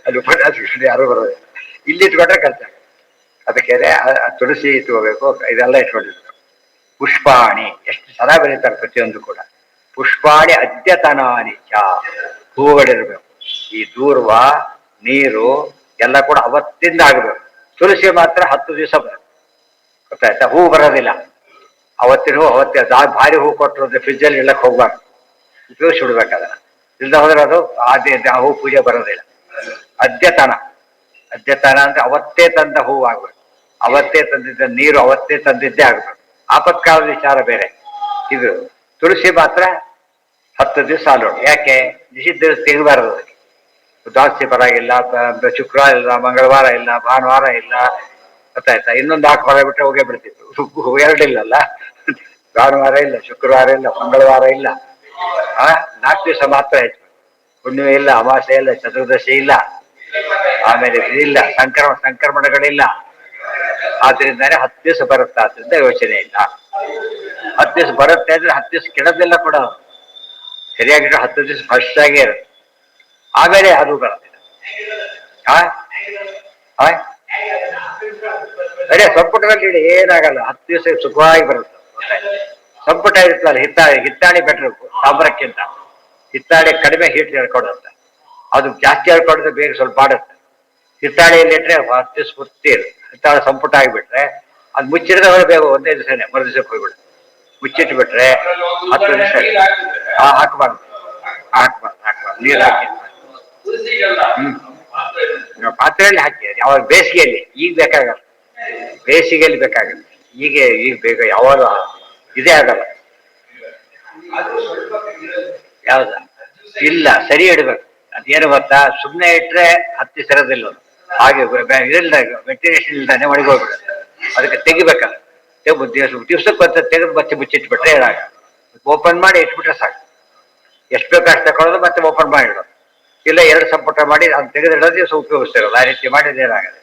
ಅಲ್ಲಿ ಉಪನ್ಯಾಸ ಯಾರು ಬರೋದಿಲ್ಲ. ಇಲ್ಲಿ ಇಟ್ಕೊಂಡ್ರೆ ಖರ್ಚಾಗುತ್ತೆ. ಅದಕ್ಕೆ ತುಳಸಿ ಇಟ್ಕೋಬೇಕು, ಇದೆಲ್ಲ ಇಟ್ಕೊಂಡಿರ್ಬೇಕು. ಪುಷ್ಪಾಣಿ ಎಷ್ಟು ಚೆನ್ನಾಗಿ ಬರೀತಾರೆ ಪ್ರತಿಯೊಂದು ಕೂಡ. ಪುಷ್ಪಾಣಿ ಅದ್ಯತನಾನಿ ಚ, ಹೂಗಳಿರ್ಬೇಕು. ಈ ದೂರ್ವ ನೀರು ಎಲ್ಲ ಕೂಡ ಅವತ್ತಿಂದ ಆಗಬೇಕು. ತುಳಸಿ ಮಾತ್ರ 10 ದಿವಸ ಬರುತ್ತೆ, ಗೊತ್ತಾಯ್ತಾ? ಹೂ ಬರೋದಿಲ್ಲ ಅವತ್ತಿನ ಹೂ ಅವತ್ತೇ. ಭಾರಿ ಹೂ ಕೊಟ್ಟರು ಫ್ರಿಜ್ಜಲ್ಲಿ ಇಲ್ಲಕ್ಕೆ ಹೋಗ್ಬಾರ್ದು, ಉಪಯೋಗಿಸಿ ಬಿಡ್ಬೇಕಾದ್ರೆ. ಇಲ್ಲದ ಹೋದ್ರೆ ಅದು ಆ ಹೂ ಪೂಜೆ ಬರೋದಿಲ್ಲ. ಅದ್ಯತನ, ಅದ್ಯತನ ಅಂದ್ರೆ ಅವತ್ತೇ ತಂದ ಹೂ ಆಗ್ಬೇಕು, ಅವತ್ತೇ ತಂದಿದ್ದ ನೀರು ಅವತ್ತೇ ತಂದಿದ್ದೇ ಆಗ್ಬೇಕು. ಆಪತ್ಕಾಲದ ವಿಚಾರ ಬೇರೆ. ಇದು ತುಳಸಿ ಮಾತ್ರ 10 ದಿವಸ ಅಲ್ಲೋಡು. ಯಾಕೆ? ನಿಷಿದ್ಧ ದಿವಸ ತೆಗಬಾರದು. ಅದಕ್ಕೆ ದ್ವಾದಶಿ ಪರವಾಗಿಲ್ಲ, ಶುಕ್ರವಾರ ಇಲ್ಲ, ಮಂಗಳವಾರ ಇಲ್ಲ, ಭಾನುವಾರ ಇಲ್ಲ, ಗೊತ್ತಾಯ್ತಾ? ಇನ್ನೊಂದು 4 ವಾರ ಬಿಟ್ಟರೆ ಹೋಗೇ ಬಿಡ್ತಿತ್ತು. ಎರಡಿಲ್ಲಲ್ಲ, ಭಾನುವಾರ ಇಲ್ಲ, ಶುಕ್ರವಾರ ಇಲ್ಲ, ಮಂಗಳವಾರ ಇಲ್ಲ. 4 ದಿವಸ ಮಾತ್ರ ಹೆಚ್ಚು. ಹುಣ್ಣಿಮೆ ಇಲ್ಲ, ಅಮಾವಾಸ್ಯೆ ಇಲ್ಲ, ಚತುರ್ದಶಿ ಇಲ್ಲ, ಆಮೇಲೆ ಇದಿಲ್ಲ, ಸಂಕ್ರಮಣಗಳಿಲ್ಲ. ಆದ್ರಿಂದಾನೆ 10 ದಿವಸ ಬರುತ್ತೆ. ಆದ್ರಿಂದ ಯೋಚನೆ ಇಲ್ಲ. 10 ದಿವಸ ಬರುತ್ತೆ ಅಂದ್ರೆ 10 ದಿವಸ ಕೆಡೋದಿಲ್ಲ ಕೂಡ. ಸರಿಯಾಗಿರೋ 10 ದಿವಸ ಫಸ್ಟ್ ಆಗೇ ಇರುತ್ತೆ. ಆಮೇಲೆ ಅದು ಬರೋದಿಲ್ಲ. ಅದೇ ಸಂಪುಟದಲ್ಲಿ ಇಡಿ ಏನಾಗಲ್ಲ. 10 ದಿವಸ ಸುಖವಾಗಿ ಬರುತ್ತೆ. ಸಂಪುಟ ಇರುತ್ತಲ್ಲ, ಹಿತ್ತಾಳಿ ಬೆಟ್ರು ತಾಮ್ರಕ್ಕಿಂತ. ಹಿತ್ತಾಳಿ ಕಡಿಮೆ ಹೀಟ್ ಹೇಳ್ಕೊಡುತ್ತೆ, ಅದು ಜಾಸ್ತಿ ಹೇಳ್ಕೊಡಿದ್ರೆ ಬೇಗ ಸ್ವಲ್ಪ ಆಡುತ್ತೆ. ಹಿತ್ತಾಳಿಯಲ್ಲಿ ಇಟ್ರೆ 10 ದಿವಸ ಗೊತ್ತಿರು. ಹಿತ್ತಾಳಿ ಸಂಪುಟ ಆಗಿಬಿಟ್ರೆ ಅದು ಮುಚ್ಚಿಡಿದ್ರೆ ಅವರೇ ಬೇಗ ಒಂದೇ ದಿವಸನೇ ಮರು ದಿವಸಕ್ಕೆ ಹೋಗ್ಬಿಡುತ್ತೆ. ಮುಚ್ಚಿಟ್ಬಿಟ್ರೆ 10 ದಿವಸ ಹಾಕ್ಬಾರ್ದು ನೀರು ಹಾಕಿ. ಪಾತ್ರೆಯಲ್ಲಿ ಹಾಕಿ. ಯಾವಾಗ ಬೇಸಿಗೆಯಲ್ಲಿ, ಈಗ ಬೇಕಾಗಲ್ಲ. ಬೇಸಿಗೆಯಲ್ಲಿ ಬೇಕಾಗುತ್ತೆ. ಈಗ ಬೇಗ ಯಾವಾಗ ಇದೇ ಆಗಲ್ಲ. ಯಾವ್ದ ಇಲ್ಲ, ಸರಿ ಇಡ್ಬೇಕು. ಅದೇನು ಗೊತ್ತಾ, ಸುಮ್ಮನೆ ಇಟ್ರೆ 10 ದಿವಸ ಇರೋದಿಲ್ಲ. ಹಾಗೆ ಇರಲ್ಲ, ವೆಂಟಿಲೇಷನ್ ಇಲ್ದಾನೆ ಒಣಗೋಗ್ಬಿಡುತ್ತೆ. ಅದಕ್ಕೆ ತೆಗಿಬೇಕಲ್ಲ. ದಿವ್ಸಕ್ಕೆ ತೆಗೆದು ಮತ್ತೆ ಮುಚ್ಚಿಟ್ಬಿಟ್ರೆ ಏನಾಗ, ಓಪನ್ ಮಾಡಿ ಇಟ್ಬಿಟ್ರೆ ಸಾಕು. ಎಷ್ಟು ಬೇಕು ಅಷ್ಟು ತಗೊಳ್ಳೋದು, ಮತ್ತೆ ಓಪನ್ ಮಾಡಿಡೋದು. ಇಲ್ಲ 2 ಸಂಪುಟ ಮಾಡಿ ಅದು ತೆಗೆದಿಡೋದು, ದಿವಸ ಉಪಯೋಗಿಸ್ತಿರೋದು. ಆ ರೀತಿ ಮಾಡಿದ್ರೆ ಏನಾಗಲ್ಲ.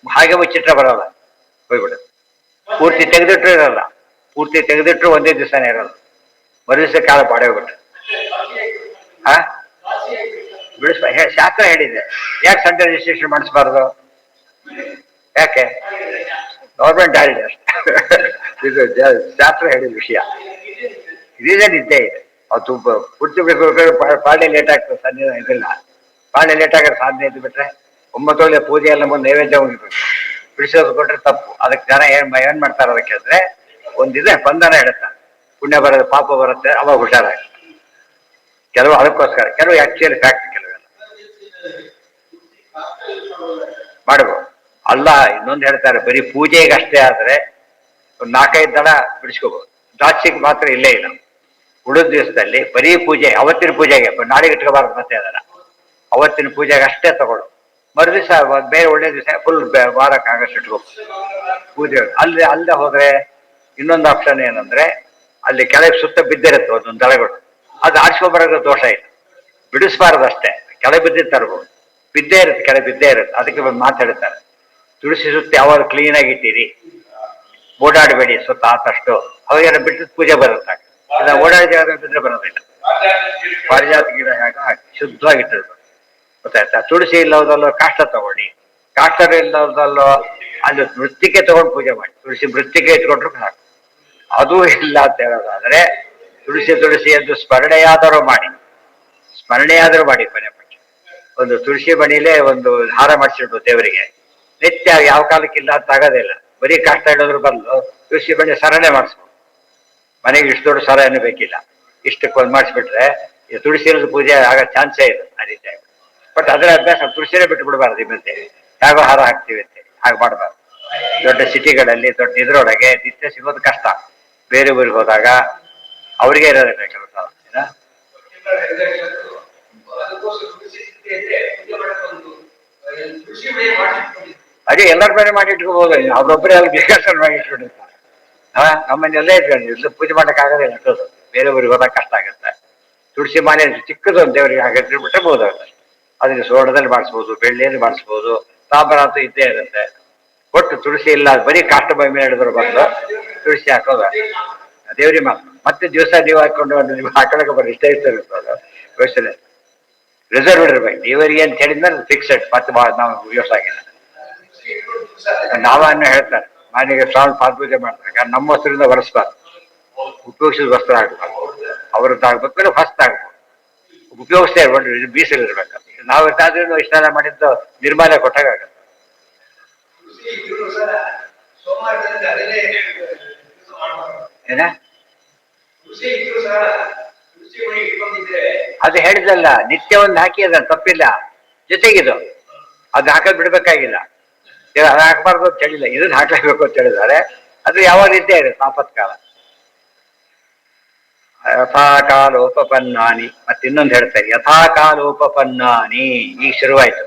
ಹಾಗೆ ಮುಚ್ಚಿಟ್ರೆ ಬರೋಲ್ಲ, ಹೋಗ್ಬಿಡುತ್ತೆ. ಪೂರ್ತಿ ತೆಗೆದಿಟ್ರು ಇರಲ್ಲ, ಪೂರ್ತಿ ತೆಗೆದಿಟ್ರು ಒಂದೇ ದಿವಸನೇ ಇರೋದು. ಮರುದಿವಸ ಕಾಲ ಪಾಡೇ ಹೋಗ್ಬಿಟ್ರೆ ಶಾಸ್ತ್ರ ಹೇಳಿದೆ. ಯಾಕೆ ಸಂಡೆ ರಿಜಿಸ್ಟ್ರೇಷನ್ ಮಾಡಿಸ್ಬಾರ್ದು? ಯಾಕೆ? ಗೌರ್ಮೆಂಟ್ ಆಡಿದೆ ಅಷ್ಟೇ. ಇದು ಶಾಸ್ತ್ರ ಹೇಳಿದ ವಿಷಯ. ರೀಸನ್ ಇದ್ದೇ ಇದೆ. ಅದು ಪೂರ್ತಿ ಪಾಳೆ ಲೇಟ್ ಆಗ್ತದೆ, ಸಂಜೆ ಇದಿಲ್ಲ. ಪಾಳೆ ಲೇಟ್ ಆಗೋದು ಸಾಧನೆ ಇದ್ದು ಬಿಟ್ರೆ 9 ಒಳ್ಳೆ ಪೂಜೆ ಎಲ್ಲ ಮುಂದೆ ನೈವೇದ್ಯ ಹೋಗಿರ್ಬೇಕು. ಬಿಡಿಸೋದು ಕೊಟ್ರೆ ತಪ್ಪು. ಅದಕ್ಕೆ ಜನ ಏನ್ ಮಾಡ್ತಾರೆ ಅದಕ್ಕೆ ಅಂದ್ರೆ, ಒಂದಿದೆ ಬಂಧನ ಹೇಳ್ತಾರೆ. ಪುಣ್ಯ ಬರೋದು ಪಾಪ ಬರುತ್ತೆ, ಅವಾಗ ಹುಷಾರಾಗಿ. ಕೆಲವು ಅದಕ್ಕೋಸ್ಕರ, ಕೆಲವು ಆಕ್ಚುಲಿ ಫ್ಯಾಕ್ಟ್, ಕೆಲವೆಲ್ಲ ಮಾಡಬಹುದು. ಅಲ್ಲ, ಇನ್ನೊಂದು ಹೇಳ್ತಾರೆ, ಬರೀ ಪೂಜೆಗೆ ಅಷ್ಟೇ ಆದ್ರೆ ಒಂದು 4-5 ದಳ ಬಿಡಿಸ್ಕೋಬಹುದು. ದ್ರಾಕ್ಷಿಗೆ ಮಾತ್ರ ಇಲ್ಲೇ ಇಲ್ಲ. ಉಳಿದ ದಿವಸದಲ್ಲಿ ಬರೀ ಪೂಜೆ, ಅವತ್ತಿನ ಪೂಜೆಗೆ, ನಾಳೆಗೆ ಇಟ್ಕೋಬಾರ್ದು. ಮತ್ತೆ ಅದನ್ನ ಅವತ್ತಿನ ಪೂಜೆಗೆ ಅಷ್ಟೇ ತಗೊಳ್ಳು. ಮರುದಿವಸ ಬೇರೆ ಒಳ್ಳೆ ದಿವಸ ಫುಲ್ ವಾರಕ್ಕಾಗಷ್ಟು ಇಟ್ಕೋಬಹುದು ಪೂಜೆ. ಅಲ್ಲದೆ ಹೋದ್ರೆ ಇನ್ನೊಂದು ಆಪ್ಷನ್ ಏನಂದ್ರೆ, ಅಲ್ಲಿ ಕೆಳಗೆ ಸುತ್ತ ಬಿದ್ದಿರುತ್ತೆ ಒಂದೊಂದು ದಳಗಳು. ಅದು ಆರಿಸ್ಕೊಬರೋದು ದೋಷ ಇಲ್ಲ, ಬಿಡಿಸ್ಬಾರ್ದು ಅಷ್ಟೇ. ಕೆಳಗೆ ಬಿದ್ದಿದ್ದು ತರ್ಬೋದು. ಬಿದ್ದೇ ಇರುತ್ತೆ, ಕೆಳಗೆ ಬಿದ್ದೇ ಇರುತ್ತೆ. ಅದಕ್ಕೆ ಒಂದು ಮಾತಾಡ್ತಾರೆ, ತುಳಸಿ ಸುತ್ತ ಯಾವಾಗ ಕ್ಲೀನಾಗಿ ಇಟ್ಟಿರಿ, ಓಡಾಡಬೇಡಿ ಸುತ್ತ ಆದಷ್ಟು. ಅವಾಗೇನ ಬಿಟ್ಟು ಪೂಜೆ ಬರುತ್ತೆ. ಇಲ್ಲ ಓಡಾಡಿ ಜಾಗ ಬಿದ್ರೆ ಬರೋದಿಲ್ಲ. ಪಾರಿಜಾತ ಗಿಡ ಹೇಗ ಶುದ್ಧವಾಗಿಟ್ಟಿರ್ಬೇಕು, ಗೊತ್ತಾಯ್ತಾ? ತುಳಸಿ ಇಲ್ಲದಲ್ಲೋ ಕಾಷ್ಟ ತಗೊಳ್ಳಿ, ಕಾಷ್ಟ ಇಲ್ಲದಲ್ಲೋ ಅಲ್ಲಿ ಮೃತ್ತಿಕೆ ತಗೊಂಡು ಪೂಜೆ ಮಾಡಿ, ತುಳಸಿ ಮೃತ್ತಿಕೆ ಇಟ್ಕೊಂಡ್ರು ಸಾಕು. ಅದೂ ಇಲ್ಲ ಅಂತ ಹೇಳೋದಾದ್ರೆ ತುಳಸಿ ಎಂದು ಸ್ಮರಣೆಯಾದರೂ ಮಾಡಿ, ಸ್ಮರಣೆಯಾದರೂ ಮಾಡಿ. ಕೊನೆ ಪಕ್ಷ ಒಂದು ತುಳಸಿ ಬಣಿಲೇ ಒಂದು ಹಾರ ಮಾಡಿಸಿಡ್ಬೋದು ದೇವರಿಗೆ. ನಿತ್ಯ ಯಾವ ಕಾಲಕ್ಕಿಲ್ಲ ಅಂತ ಆಗೋದಿಲ್ಲ. ಬರೀ ಕಾಷ್ಟ ಇಡೋದ್ರ ಬದಲು ತುಳಸಿ ಬಣಿ ಸರಣೆ ಮಾಡಿಸ್ಬೋದು. ಮನೆಗೆ ಇಷ್ಟು ದೊಡ್ಡ ಸರ ಏನು ಬೇಕಿಲ್ಲ, ಇಷ್ಟಕ್ಕೆ ಒಂದು ಮಾಡಿಸ್ಬಿಟ್ರೆ ಈ ತುಳಸಿ ಇರೋದು ಪೂಜೆ ಆಗೋ ಚಾನ್ಸೇ ಇಲ್ಲ ಆ ರೀತಿ. ಬಟ್ ಅದರ ಅಭ್ಯಾಸ ತುಳಸಿನೇ ಬಿಟ್ಟು ಬಿಡಬಾರ್ದು. ಮತ್ತೆ ಹೇಗೋ ಹಾರ ಹಾಕ್ತೀವಿ ಅಂತೇಳಿ ಹಾಗೆ ಮಾಡಬಾರ್ದು. ದೊಡ್ಡ ಸಿಟಿಗಳಲ್ಲಿ ದೊಡ್ಡ ಇದ್ರೊಳಗೆ ನಿತ್ಯ ಸಿಗೋದು ಕಷ್ಟ. ಬೇರೆ ಊರಿಗೆ ಹೋದಾಗ ಅವ್ರಿಗೆ ಇರೋದಿಲ್ಲ ಕೆಲಸ. ಅದೇ ಎಲ್ಲರ ಬೇರೆ ಮಾಡಿ ಇಟ್ಕೋಬಹುದು, ಅವ್ರೊಬ್ಬರೇ ಅಲ್ಲಿ ಬೇಕಾದ್ರೆ ಮಾಡಿ ಇಟ್ಕೊಂಡಿರ್ತಾರೆ. ನಮ್ಮನ್ನೆಲ್ಲೇ ಇಟ್ಕೊಂಡು ಪೂಜೆ ಮಾಡಕ್ ಆಗೋದಿಲ್ಲ ಅಷ್ಟೊಂದು. ಬೇರೆ ಊರಿಗೆ ಹೋದಾಗ ಕಷ್ಟ ಆಗುತ್ತೆ. ತುಳಸಿ ಮಾಲೆ ಚಿಕ್ಕದು ಒಂದು ದೇವರಿಗೆ ಹಾಕಿದ್ರೆ ಬಿಟ್ಟಬಹುದು. ಅದಕ್ಕೆ ಸೋಡದಲ್ಲಿ ಮಾಡಿಸ್ಬೋದು, ಬೆಳ್ಳಿಯಲ್ಲಿ ಮಾಡಿಸ್ಬೋದು, ತಾಮ್ರ ಅಂತೂ ಇದ್ದೇ ಇರುತ್ತೆ. ಒಟ್ಟು ತುಳಸಿ ಇಲ್ಲ ಬರೀ ಕಾಷ್ಟ ಬೈ ಮೇಲೆ ಹಿಡಿದ್ರು ಬಂದು ತುಳಸಿ ಹಾಕೋದು ದೇವ್ರಿಗೆ ಮಾತ್ರ. ಮತ್ತೆ ದಿವಸ ನೀವು ಹಾಕೊಂಡು ನೀವು ಹಾಕೊಳಕ್ಕೆ ಬರೀ ಇಷ್ಟ ಇರ್ತದೆ. ಯೋಚನೆ ರಿಸರ್ವ್ ಇರ್ಬೇಕು ದೇವರಿಗೆ ಅಂತ ಹೇಳಿದ್ಮೇಲೆ ಫಿಕ್ಸೆಡ್. ಮತ್ತೆ ನಾವು ಯೂಸ್ ಆಗಿಲ್ಲ. ನಾವನ್ನ ಹೇಳ್ತಾರೆ ಮನೆಗೆ ಶ್ರಾವಣ ಪಾದ ಪೂಜೆ ಮಾಡ್ತಾರೆ, ನಮ್ಮ ವಸ್ತ್ರದಿಂದ ಒರೆಸ್ಬಾರ್ದು, ಉಪಯೋಗಿಸಿದ ವಸ್ತ್ರ ಆಗ್ಬಾರ್ದು. ಅವ್ರದ್ದು ಆಗ್ಬೇಕು, ಫಸ್ಟ್ ಆಗ್ಬೋದು. ಉಪಯೋಗಿಸ್ತೇ ಇರ್ಬೋದು, ಬೀಸಲಿರ್ಬೇಕು. ನಾವು ಇಷ್ಟಾದ್ರೂ ಇಷ್ಟೆಲ್ಲ ಮಾಡಿದ್ದು ನಿರ್ಮಾಲ್ಯ ಕೊಟ್ಟಾಗತ್ತೆ. ಏನ ಅದು ಹೇಳಿದಲ್ಲ, ನಿತ್ಯ ಒಂದು ಹಾಕಿ ಅದ ತಪ್ಪಿಲ್ಲ. ಜೊತೆಗಿದು ಅದು ಹಾಕೋದ್ ಬಿಡ್ಬೇಕಾಗಿಲ್ಲ, ಅದು ಹಾಕಬಾರ್ದು ಅಂತ ಹೇಳಿಲ್ಲ, ಇದನ್ನ ಹಾಕ್ಲೇಬೇಕು ಅಂತ ಹೇಳಿದ್ದಾರೆ. ಅದು ಯಾವ ರೀತಿ ಇದೆ ತಾಪತ್ಕಾಲ. ಯಥಾಕಾಲೋಪಪನ್ನಾನಿ. ಮತ್ತೆ ಇನ್ನೊಂದು ಹೇಳ್ತಾರೆ ಯಥಾಕಾಲೋಪಪನ್ನಾನಿ. ಈಗ ಶುರುವಾಯ್ತು.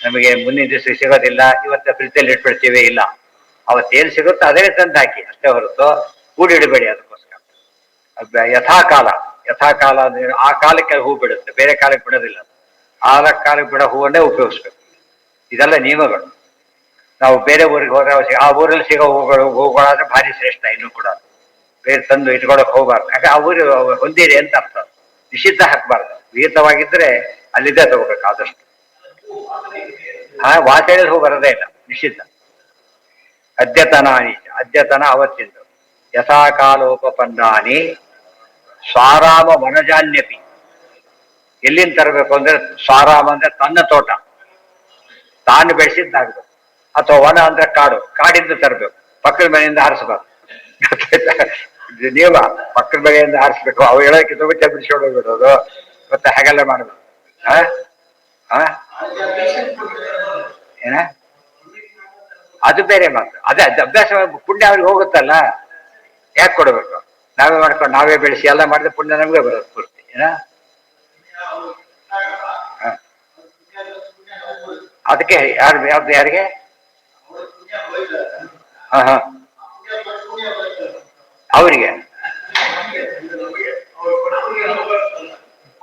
ನಮಗೆ ಮುಂದಿನ ದಿವಸ ಸಿಗೋದಿಲ್ಲ, ಇವತ್ತ ಫ್ರಿಜ್ಜಲ್ಲಿ ಇಟ್ಬಿಡ್ತೀವಿ. ಇಲ್ಲ, ಅವತ್ತೇನು ಸಿಗುತ್ತೋ ಅದೇ ತಂದು ಹಾಕಿ ಅಷ್ಟೇ ಹೊರತು ಕೂಡಿಡಬೇಡಿ. ಅದಕ್ಕೋಸ್ಕರ ಯಥಾಕಾಲ. ಯಥಾಕಾಲ ಅಂದ್ರೆ ಆ ಕಾಲಕ್ಕೆ ಹೂ ಬಿಡುತ್ತೆ, ಬೇರೆ ಕಾಲಕ್ಕೆ ಬಿಡೋದಿಲ್ಲ. ಆ ಕಾಲಕ್ಕೆ ಬಿಡೋ ಹೂವನ್ನೇ ಉಪಯೋಗಿಸ್ಬೇಕು. ಇದೆಲ್ಲ ನಿಯಮಗಳು. ನಾವು ಬೇರೆ ಊರಿಗೆ ಹೋದ್ರೆ ಆ ಊರಲ್ಲಿ ಸಿಗೋ ಹೂಗಳಾದ್ರೆ ಭಾರಿ ಶ್ರೇಷ್ಠ. ಇನ್ನೂ ಕೂಡ ಬೇರೆ ತಂದು ಇಟ್ಕೊಳಕ್ ಹೋಗ್ಬಾರ್ದು. ಯಾಕೆ ಆ ಊರು ಹೊಂದಿದೆ ಅಂತ ಅರ್ಥ. ನಿಷಿದ್ಧ ಹಾಕ್ಬಾರ್ದು. ವಿಹಿತವಾಗಿದ್ರೆ ಅಲ್ಲಿದ್ದೇ ತಗೋಬೇಕು ಆದಷ್ಟು. ವಾಸನೆಯಲ್ಲಿ ಹೂ ಬರೋದೇ ಇಲ್ಲ, ನಿಷಿದ್ಧ. ಅದ್ಯತನಾನಿ, ಅದ್ಯತನ ಅವತ್ತಿಂದು. ಯಥಾಕಾಲೋಪಪನ್ನಾನಿ ಸ್ವಾರಾಮ ವನಜಾನ್ಯಪಿ. ಎಲ್ಲಿಂದ ತರಬೇಕು ಅಂದ್ರೆ ಸ್ವಾರಾಮ ಅಂದ್ರೆ ತನ್ನ ತೋಟ, ತಾನು ಬೆಳೆಸಿದ್ದಾಗಬೇಕು. ಅಥವಾ ವನ ಅಂದ್ರೆ ಕಾಡು, ಕಾಡಿಂದ ತರಬೇಕು. ಪಕ್ಕದ ಮನೆಯಿಂದ ಹಾರಿಸಬಾರ್ದು. ನಿಯಮ. ಪಕ್ಕದ ಮನೆಯಿಂದ ಹಾರಿಸ್ಬೇಕು. ಅವು ಹೇಳೋಕೆ ತುಂಬ ಬಿಡಿಸ್ಕೊಂಡು ಬಿಡೋದು, ಮತ್ತೆ ಹಾಗೆಲ್ಲ ಮಾಡೋದು. ಏನ ಅದು ಬೇರೆ ಮಾತು. ಅದೇ ಅಭ್ಯಾಸ ಪುಣ್ಯ ಅವ್ರಿಗೆ ಹೋಗುತ್ತಲ್ಲ, ಯಾಕೆ ಕೊಡಬೇಕು? ನಾವೇ ಮಾಡ್ಕೊಂಡು ನಾವೇ ಬೆಳೆಸಿ ಎಲ್ಲ ಮಾಡಿದ್ರೆ ಪುಣ್ಯ ನಮ್ಗೆ ಬರೋದು ಪೂರ್ತಿ. ಏನ ಅದಕ್ಕೆ ಯಾವ್ದು ಯಾರಿಗೆ ಅವರಿಗೆ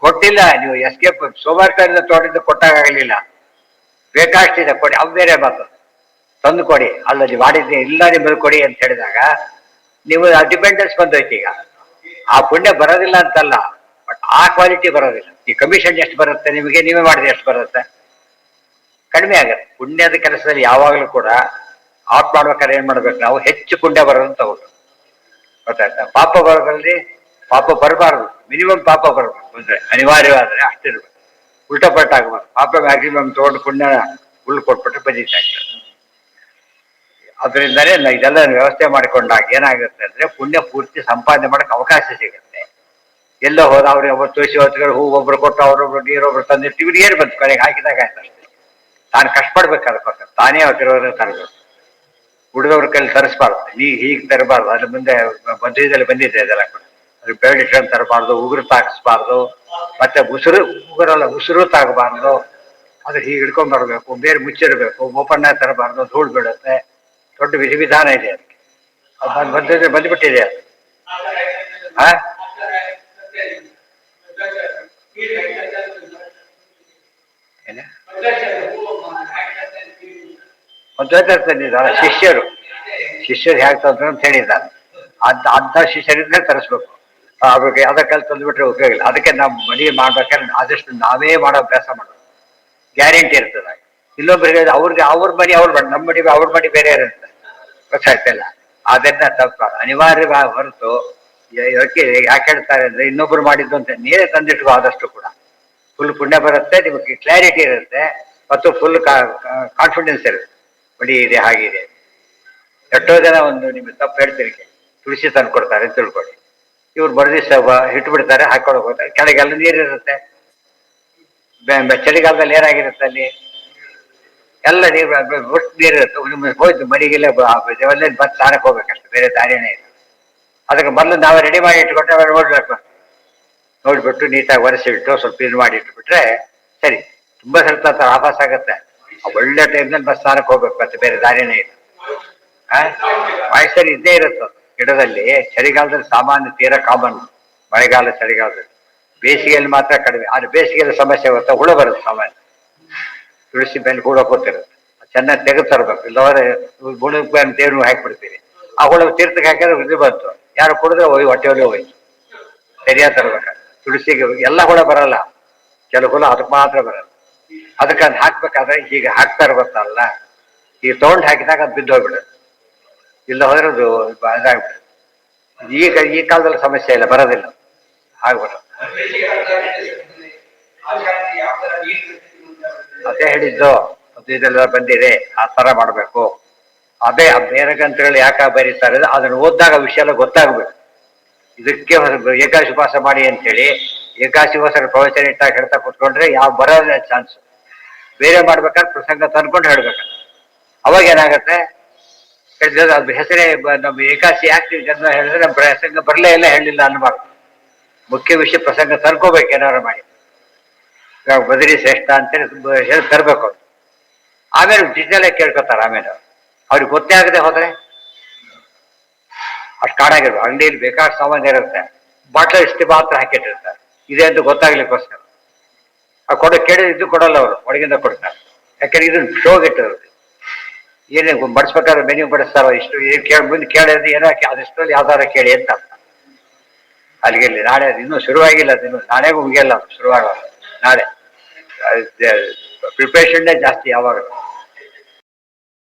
ಕೊಟ್ಟಿಲ್ಲ. ನೀವು ಎಸ್ಕೇಪ್ ಸೋಮವಾರ ತೋಟದಿಂದ ಕೊಟ್ಟಾಗಲಿಲ್ಲ, ಬೇಕಾಷ್ಟಿದೆ ಕೊಡಿ. ಅವು ಬೇರೆ ಮಾತು. ತಂದು ಕೊಡಿ, ಅಲ್ಲ ನೀವು ಮಾಡಿದ್ದೆ ಇಲ್ಲ ನಿಮ್ಮದು ಕೊಡಿ ಅಂತ ಹೇಳಿದಾಗ ನೀವು ಡಿಪೆಂಡೆನ್ಸ್ ಬಂದೋಯ್ತು. ಈಗ ಆ ಪುಣ್ಯ ಬರೋದಿಲ್ಲ ಅಂತಲ್ಲ, ಬಟ್ ಆ ಕ್ವಾಲಿಟಿ ಬರೋದಿಲ್ಲ. ಈ ಕಮಿಷನ್ ಎಷ್ಟು ಬರುತ್ತೆ ನಿಮಗೆ, ನೀವೇ ಮಾಡಿದ್ರೆ ಎಷ್ಟು ಬರುತ್ತೆ? ಕಡಿಮೆ ಆಗುತ್ತೆ. ಪುಣ್ಯದ ಕೆಲಸದಲ್ಲಿ ಯಾವಾಗಲೂ ಕೂಡ ಆಫ್ ಮಾಡ್ಬೇಕಾದ್ರೆ ಏನ್ ಮಾಡ್ಬೇಕು ನಾವು? ಹೆಚ್ಚು ಪುಣ್ಯ ಬರೋದನ್ನ ತಗೋಬೇಕು. ಗೊತ್ತಾಯ್ತಾ? ಪಾಪ ಬರೋದ್ರಲ್ಲಿ ಪಾಪ ಬರಬಾರ್ದು, ಮಿನಿಮಮ್ ಪಾಪ ಬರಬೇಕು. ಅಂದ್ರೆ ಅನಿವಾರ್ಯವಾದ್ರೆ ಅಷ್ಟಿರ್ಬೇಕು, ಉಲ್ಟಾ ಪಲ್ಟ ಆಗಬಾರ್ದು. ಪಾಪ ಮ್ಯಾಕ್ಸಿಮಮ್ ತಗೊಂಡು ಪುಣ್ಯ ಕೊಟ್ಬಿಟ್ರೆ ಬದೀತಾ ಇರ್ತದೆ. ಅದರಿಂದಲೇ ಇದೆಲ್ಲ ವ್ಯವಸ್ಥೆ ಮಾಡಿಕೊಂಡಾಗ ಏನಾಗುತ್ತೆ ಅಂದ್ರೆ ಪುಣ್ಯ ಪೂರ್ತಿ ಸಂಪಾದನೆ ಮಾಡಕ್ಕೆ ಅವಕಾಶ ಸಿಗುತ್ತೆ. ಎಲ್ಲೋ ಹೋದ ಅವ್ರಿಗೆ ಒಬ್ಬರು ತುಳಸಿ ಹೊತ್ತುಗಳು ಹೂ ಒಬ್ರು ಕೊಟ್ಟು ಅವರೊಬ್ರು ನೀರೊಬ್ರು ತಂದಿಟ್ಟು ಇವ್ರಿಗೆ ಏನ್ ಬಂತು ಕಡೆಗೆ ಹಾಕಿದಾಗ ಆಯ್ತು ಅಷ್ಟೇ. ತಾನು ಕಷ್ಟಪಡ್ಬೇಕು ಅದಕ್ಕೋಸ್ಕರ, ತಾನೇ ಹೊತ್ತಿರೋರು ತರಬೇಕು. ಹುಡುಗವ್ರ ಕೈಲಿ ತರಿಸ್ಬಾರ್ದು, ಹೀಗೆ ತರಬಾರ್ದು. ಅದ್ರ ಮುಂದೆ ಮಧ್ಯದಲ್ಲಿ ಬಂದಿದೆ ಅದೆಲ್ಲ ಕೂಡ. ಅದ್ರ ಬೆರಳು ಇಟ್ಕೊಂಡು ತರಬಾರ್ದು, ಉಗುರು ತಾಕಿಸ್ಬಾರ್ದು, ಮತ್ತೆ ಉಸಿರು ತಾಗಬಾರ್ದು. ಅದು ಹೀಗೆ ಹಿಡ್ಕೊಂಡ್ ಬರ್ಬೇಕು, ಬೇರೆ ಮುಚ್ಚಿರ್ಬೇಕು, ಓಪನ್ ಆಗಿ ತರಬಾರ್ದು, ಧೂಳು ಬೀಳುತ್ತೆ. ದೊಡ್ಡ ವಿಧಿವಿಧಾನ ಇದೆ ಅದಕ್ಕೆ. ಅದು ಬಂದ್ಬಿಟ್ಟಿದೆ ಅದು. ಏನ ತಂದಿದ್ದಾರೆ ಶಿಷ್ಯರು ಹೇಗೆ ತಂದ್ರು ಅಂತ ಹೇಳಿದ್ದಾರೆ. ಅಂಥ ಶಿಷ್ಯರಿಂದ ತರಿಸ್ಬೇಕು. ಅವ್ರಿಗೆ ಯಾವ್ದೋ ಕಲ್ತು ತಂದುಬಿಟ್ರೆ ಉಪಯೋಗ ಇಲ್ಲ. ಅದಕ್ಕೆ ನಾವು ಮನೆ ಮಾಡ್ಬೇಕಾದ್ರೆ ಆದಷ್ಟು ನಾವೇ ಮಾಡೋ ಅಭ್ಯಾಸ ಮಾಡೋದು, ಗ್ಯಾರಂಟಿ ಇರ್ತದೆ. ಇನ್ನೊಬ್ಬರಿಗೆ ಅವ್ರ ಮನೆ ನಮ್ಮ ಮನೆ ಅವ್ರ ಮನೆ ಬೇರೆ ಇರುತ್ತೆ, ಗೊತ್ತಾಯ್ತಲ್ಲ. ಅದನ್ನ ತಪ್ಪ ಅನಿವಾರ್ಯ ಹೊರತು ಯಾಕೆ ಹೇಳ್ತಾರೆ ಅಂದ್ರೆ ಇನ್ನೊಬ್ರು ಮಾಡಿದ್ದು ಅಂತ ನೀರೇ ತಂದಿಟ್ಕೋ. ಆದಷ್ಟು ಕೂಡ ಫುಲ್ ಪುಣ್ಯ ಬರುತ್ತೆ, ನಿಮಗೆ ಕ್ಲಾರಿಟಿ ಇರುತ್ತೆ ಮತ್ತು ಫುಲ್ ಕಾನ್ಫಿಡೆನ್ಸ್ ಇರುತ್ತೆ, ಮಡಿ ಇದೆ ಹಾಗಿದೆ. ಎಷ್ಟೋ ಜನ ಒಂದು ನಿಮ್ಗೆ ತಪ್ಪು ಹೇಳ್ತೀರಿ, ತುಳಸಿ ತಂದು ಕೊಡ್ತಾರೆ ಅಂತ ತಿಳ್ಕೊಳ್ಳಿ, ಇವ್ರು ಮರುದಿವ್ಸ ಹಿಟ್ಟು ಬಿಡ್ತಾರೆ, ಹಾಕೊಳಕ್ ಹೋಗ್ತಾರೆ, ಕೆಳಗೆಲ್ಲ ನೀರಿರುತ್ತೆ. ಚಳಿಗಾಲದಲ್ಲಿ ಏನಾಗಿರುತ್ತೆ ಅಲ್ಲಿ ಎಲ್ಲ ಒಟ್ಟು ನೀರಿರುತ್ತೆ. ನಿಮ್ಗೆ ಹೋಯ್ತು ಮರಿಗೆಲ್ಲ ಬತ್ ಸ್ನಾನಕ್ಕೆ ಹೋಗ್ಬೇಕಷ್ಟೆ, ಬೇರೆ ದಾರಿನೇ ಇಲ್ಲ. ಅದಕ್ಕೆ ಮೊದಲು ನಾವೇ ರೆಡಿ ಮಾಡಿ ಇಟ್ಕೊಟ್ರೆ ಅವ್ರು ನೋಡ್ಬೇಕು, ನೋಡ್ಬಿಟ್ಟು ನೀಟಾಗಿ ಒರೆಸಿಬಿಟ್ಟು ಸ್ವಲ್ಪ ಇದು ಮಾಡಿ ಇಟ್ಬಿಟ್ರೆ ಸರಿ. ತುಂಬಾ ಸ್ವಲ್ಪ ಆಫಾಸ್ ಆಗುತ್ತೆ, ಒಳ್ಳೆ ಟೈಮ್ನಲ್ಲಿ ಬಸ್ ಸ್ನಾನಕ್ಕೆ ಹೋಗ್ಬೇಕು, ಮತ್ತೆ ಬೇರೆ ದಾರಿನೇ ಇಲ್ಲ. ಮೈಸೂರು ಇದ್ದೇ ಇರುತ್ತೆ ಗಿಡದಲ್ಲಿ. ಚಳಿಗಾಲದಲ್ಲಿ ಸಾಮಾನ್ಯ ತೀರಾ ಕಾಮನ್, ಮಳೆಗಾಲ ಚಳಿಗಾಲದಲ್ಲಿ. ಬೇಸಿಗೆಯಲ್ಲಿ ಮಾತ್ರ ಕಡಿಮೆ, ಆದ್ರೆ ಬೇಸಿಗೆಯಲ್ಲಿ ಸಮಸ್ಯೆ ಬರುತ್ತೆ, ಹುಳ ಬರುತ್ತೆ ಸಾಮಾನ್ಯ. ತುಳಸಿ ಮೇಲೆ ಹುಳ ಕೂತಿರುತ್ತೆ, ಚೆನ್ನಾಗಿ ತೆಗೆದು ತರಬೇಕು, ಇಲ್ಲವರೆ ಗುಣಕ್ಕೆ ದೇವ್ರು ಹಾಕಿಬಿಡ್ತೀರಿ, ಆ ಹುಳ ತೀರ್ಥಕ್ಕೆ ಹಾಕಿದ್ರೆ ವೃದ್ಧಿ ಬಂತು, ಯಾರು ಕುಡಿದ್ರೆ ಹೊಟ್ಟೆಯಲ್ಲಿ ಹೋಯ್ತು. ಸರಿಯಾಗಿ ತರಬೇಕಾದ್ರೆ ತುಳಸಿಗೆ ಎಲ್ಲ ಹುಳ ಬರಲ್ಲ, ಕೆಲವು ಹುಳ ಅದಕ್ಕೆ ಮಾತ್ರ ಬರಲ್ಲ. ಅದಕ್ಕೆ ಅದು ಹಾಕ್ಬೇಕಾದ್ರೆ ಹೀಗೆ ಹಾಕ್ತಾ ಇರ್ಬೇಕಲ್ಲ, ಈಗ ತಗೊಂಡು ಹಾಕಿದಾಗ ಅದು ಬಿದ್ದು ಹೋಗ್ಬಿಡುತ್ತೆ, ಇಲ್ಲ ಹೋದ್ರೆ ಅದು ಇದಾಗ್ಬಿಡುತ್ತೆ. ಈ ಕಾಲದಲ್ಲಿ ಸಮಸ್ಯೆ ಇಲ್ಲ, ಬರೋದಿಲ್ಲ, ಆಗ್ಬಿಡುತ್ತೆ. ಅದೇ ಹೇಳಿದ್ದು, ಇದೆಲ್ಲ ಬಂದಿದೆ, ಆ ತರ ಮಾಡ್ಬೇಕು. ಅದೇ ಬೇರೆ ಗ್ರಂಥಗಳು ಯಾಕೆ ಬರೀತಾರೆ, ಅದನ್ನು ಓದಿದಾಗ ವಿಷಯ ಎಲ್ಲ ಗೊತ್ತಾಗ್ಬೇಕು. ಇದಕ್ಕೆ ಏಕಾಶಿ ಉಪವಾಸ ಮಾಡಿ ಅಂತೇಳಿ ಏಕಾಶಿ ಉಪವಾಸ ಪ್ರವಚನ ಇಟ್ಟಾಗ ಹೇಳ್ತಾ ಕೂತ್ಕೊಂಡ್ರೆ ಯಾವ ಬರೋದೇ ಚಾನ್ಸ್. ಬೇರೆ ಮಾಡ್ಬೇಕಾದ್ರೆ ಪ್ರಸಂಗ ತಂದ್ಕೊಂಡು ಹೇಳ್ಬೇಕು. ಅವಾಗ ಏನಾಗತ್ತೆ, ಅದು ಹೆಸರೇ ನಮ್ಮ ಏಕಾಶಿ ಯಾಕೆ ಜನ್ಮ ಹೇಳಿದ್ರೆ ನಮ್ಮ ಪ್ರಸಂಗ ಬರಲೇ ಇಲ್ಲ, ಹೇಳಿಲ್ಲ ಅನ್ಬಾರ್ದು. ಮುಖ್ಯ ವಿಷಯ ಪ್ರಸಂಗ ತರ್ಕೋಬೇಕು ಏನಾರು ಮಾಡಿ. ಇವಾಗ ಬದರಿ ಶ್ರೇಷ್ಠ ಅಂತೇಳಿ ಹೇಳಿ ತರ್ಬೇಕು ಅವ್ರು. ಆಮೇಲೆ ಡಿಟೇಲ್ ಕೇಳ್ಕೊತಾರೆ. ಆಮೇಲೆ ಅವ್ರಿಗೆ ಗೊತ್ತೇ ಆಗದೆ ಹೋದ್ರೆ ಅಷ್ಟು ಕಾಡಾಗಿರ್ಬೇಕು. ಅಂಗಡಿಯಲ್ಲಿ ಬೇಕಾದ ಸಾಮಾನ್ಯ ಇರುತ್ತೆ, ಬಾಟ್ಲ ಇಷ್ಟು ಮಾತ್ರ ಹಾಕಿಟ್ಟಿರ್ತಾರೆ, ಇದೆ ಅಂತ ಗೊತ್ತಾಗ್ಲಿಕ್ಕೋಸ್ಕರ. ಆ ಕೇಳಿದ್ರೆ ಇದು ಕೊಡಲ್ಲ, ಅವರು ಒಳಗಿಂದ ಕೊಡ್ತಾರೆ. ಯಾಕಂದ್ರೆ ಇದನ್ನ ಶೋಗ್ ಇಟ್ಟಿರುತ್ತೆ. ಏನೇ ಬಡಿಸ್ಬೇಕಾದ್ರೆ ಮೆನ್ಯೂ ಬಡಿಸ್ತಾರೋ ಇಷ್ಟು ಮುಂದೆ ಕೇಳಿದ್ರೆ ಏನೋ ಅದಿಷ್ಟರಲ್ಲಿ ಯಾವ್ದಾರ ಕೇಳಿ ಅಂತ ಅರ್ಥ. ಅಲ್ಲಿಗೆ ನಾಳೆ ಇನ್ನೂ ಶುರುವಾಗಿಲ್ಲ, ಅದು ನಾಳೆಗೂ ಮುಗಿಯಲ್ಲ, ಶುರುವಾಗ ನಾಳೆ ಪ್ರಿಪ್ರೇಷನ್ನೇ ಜಾಸ್ತಿ ಯಾವಾಗ.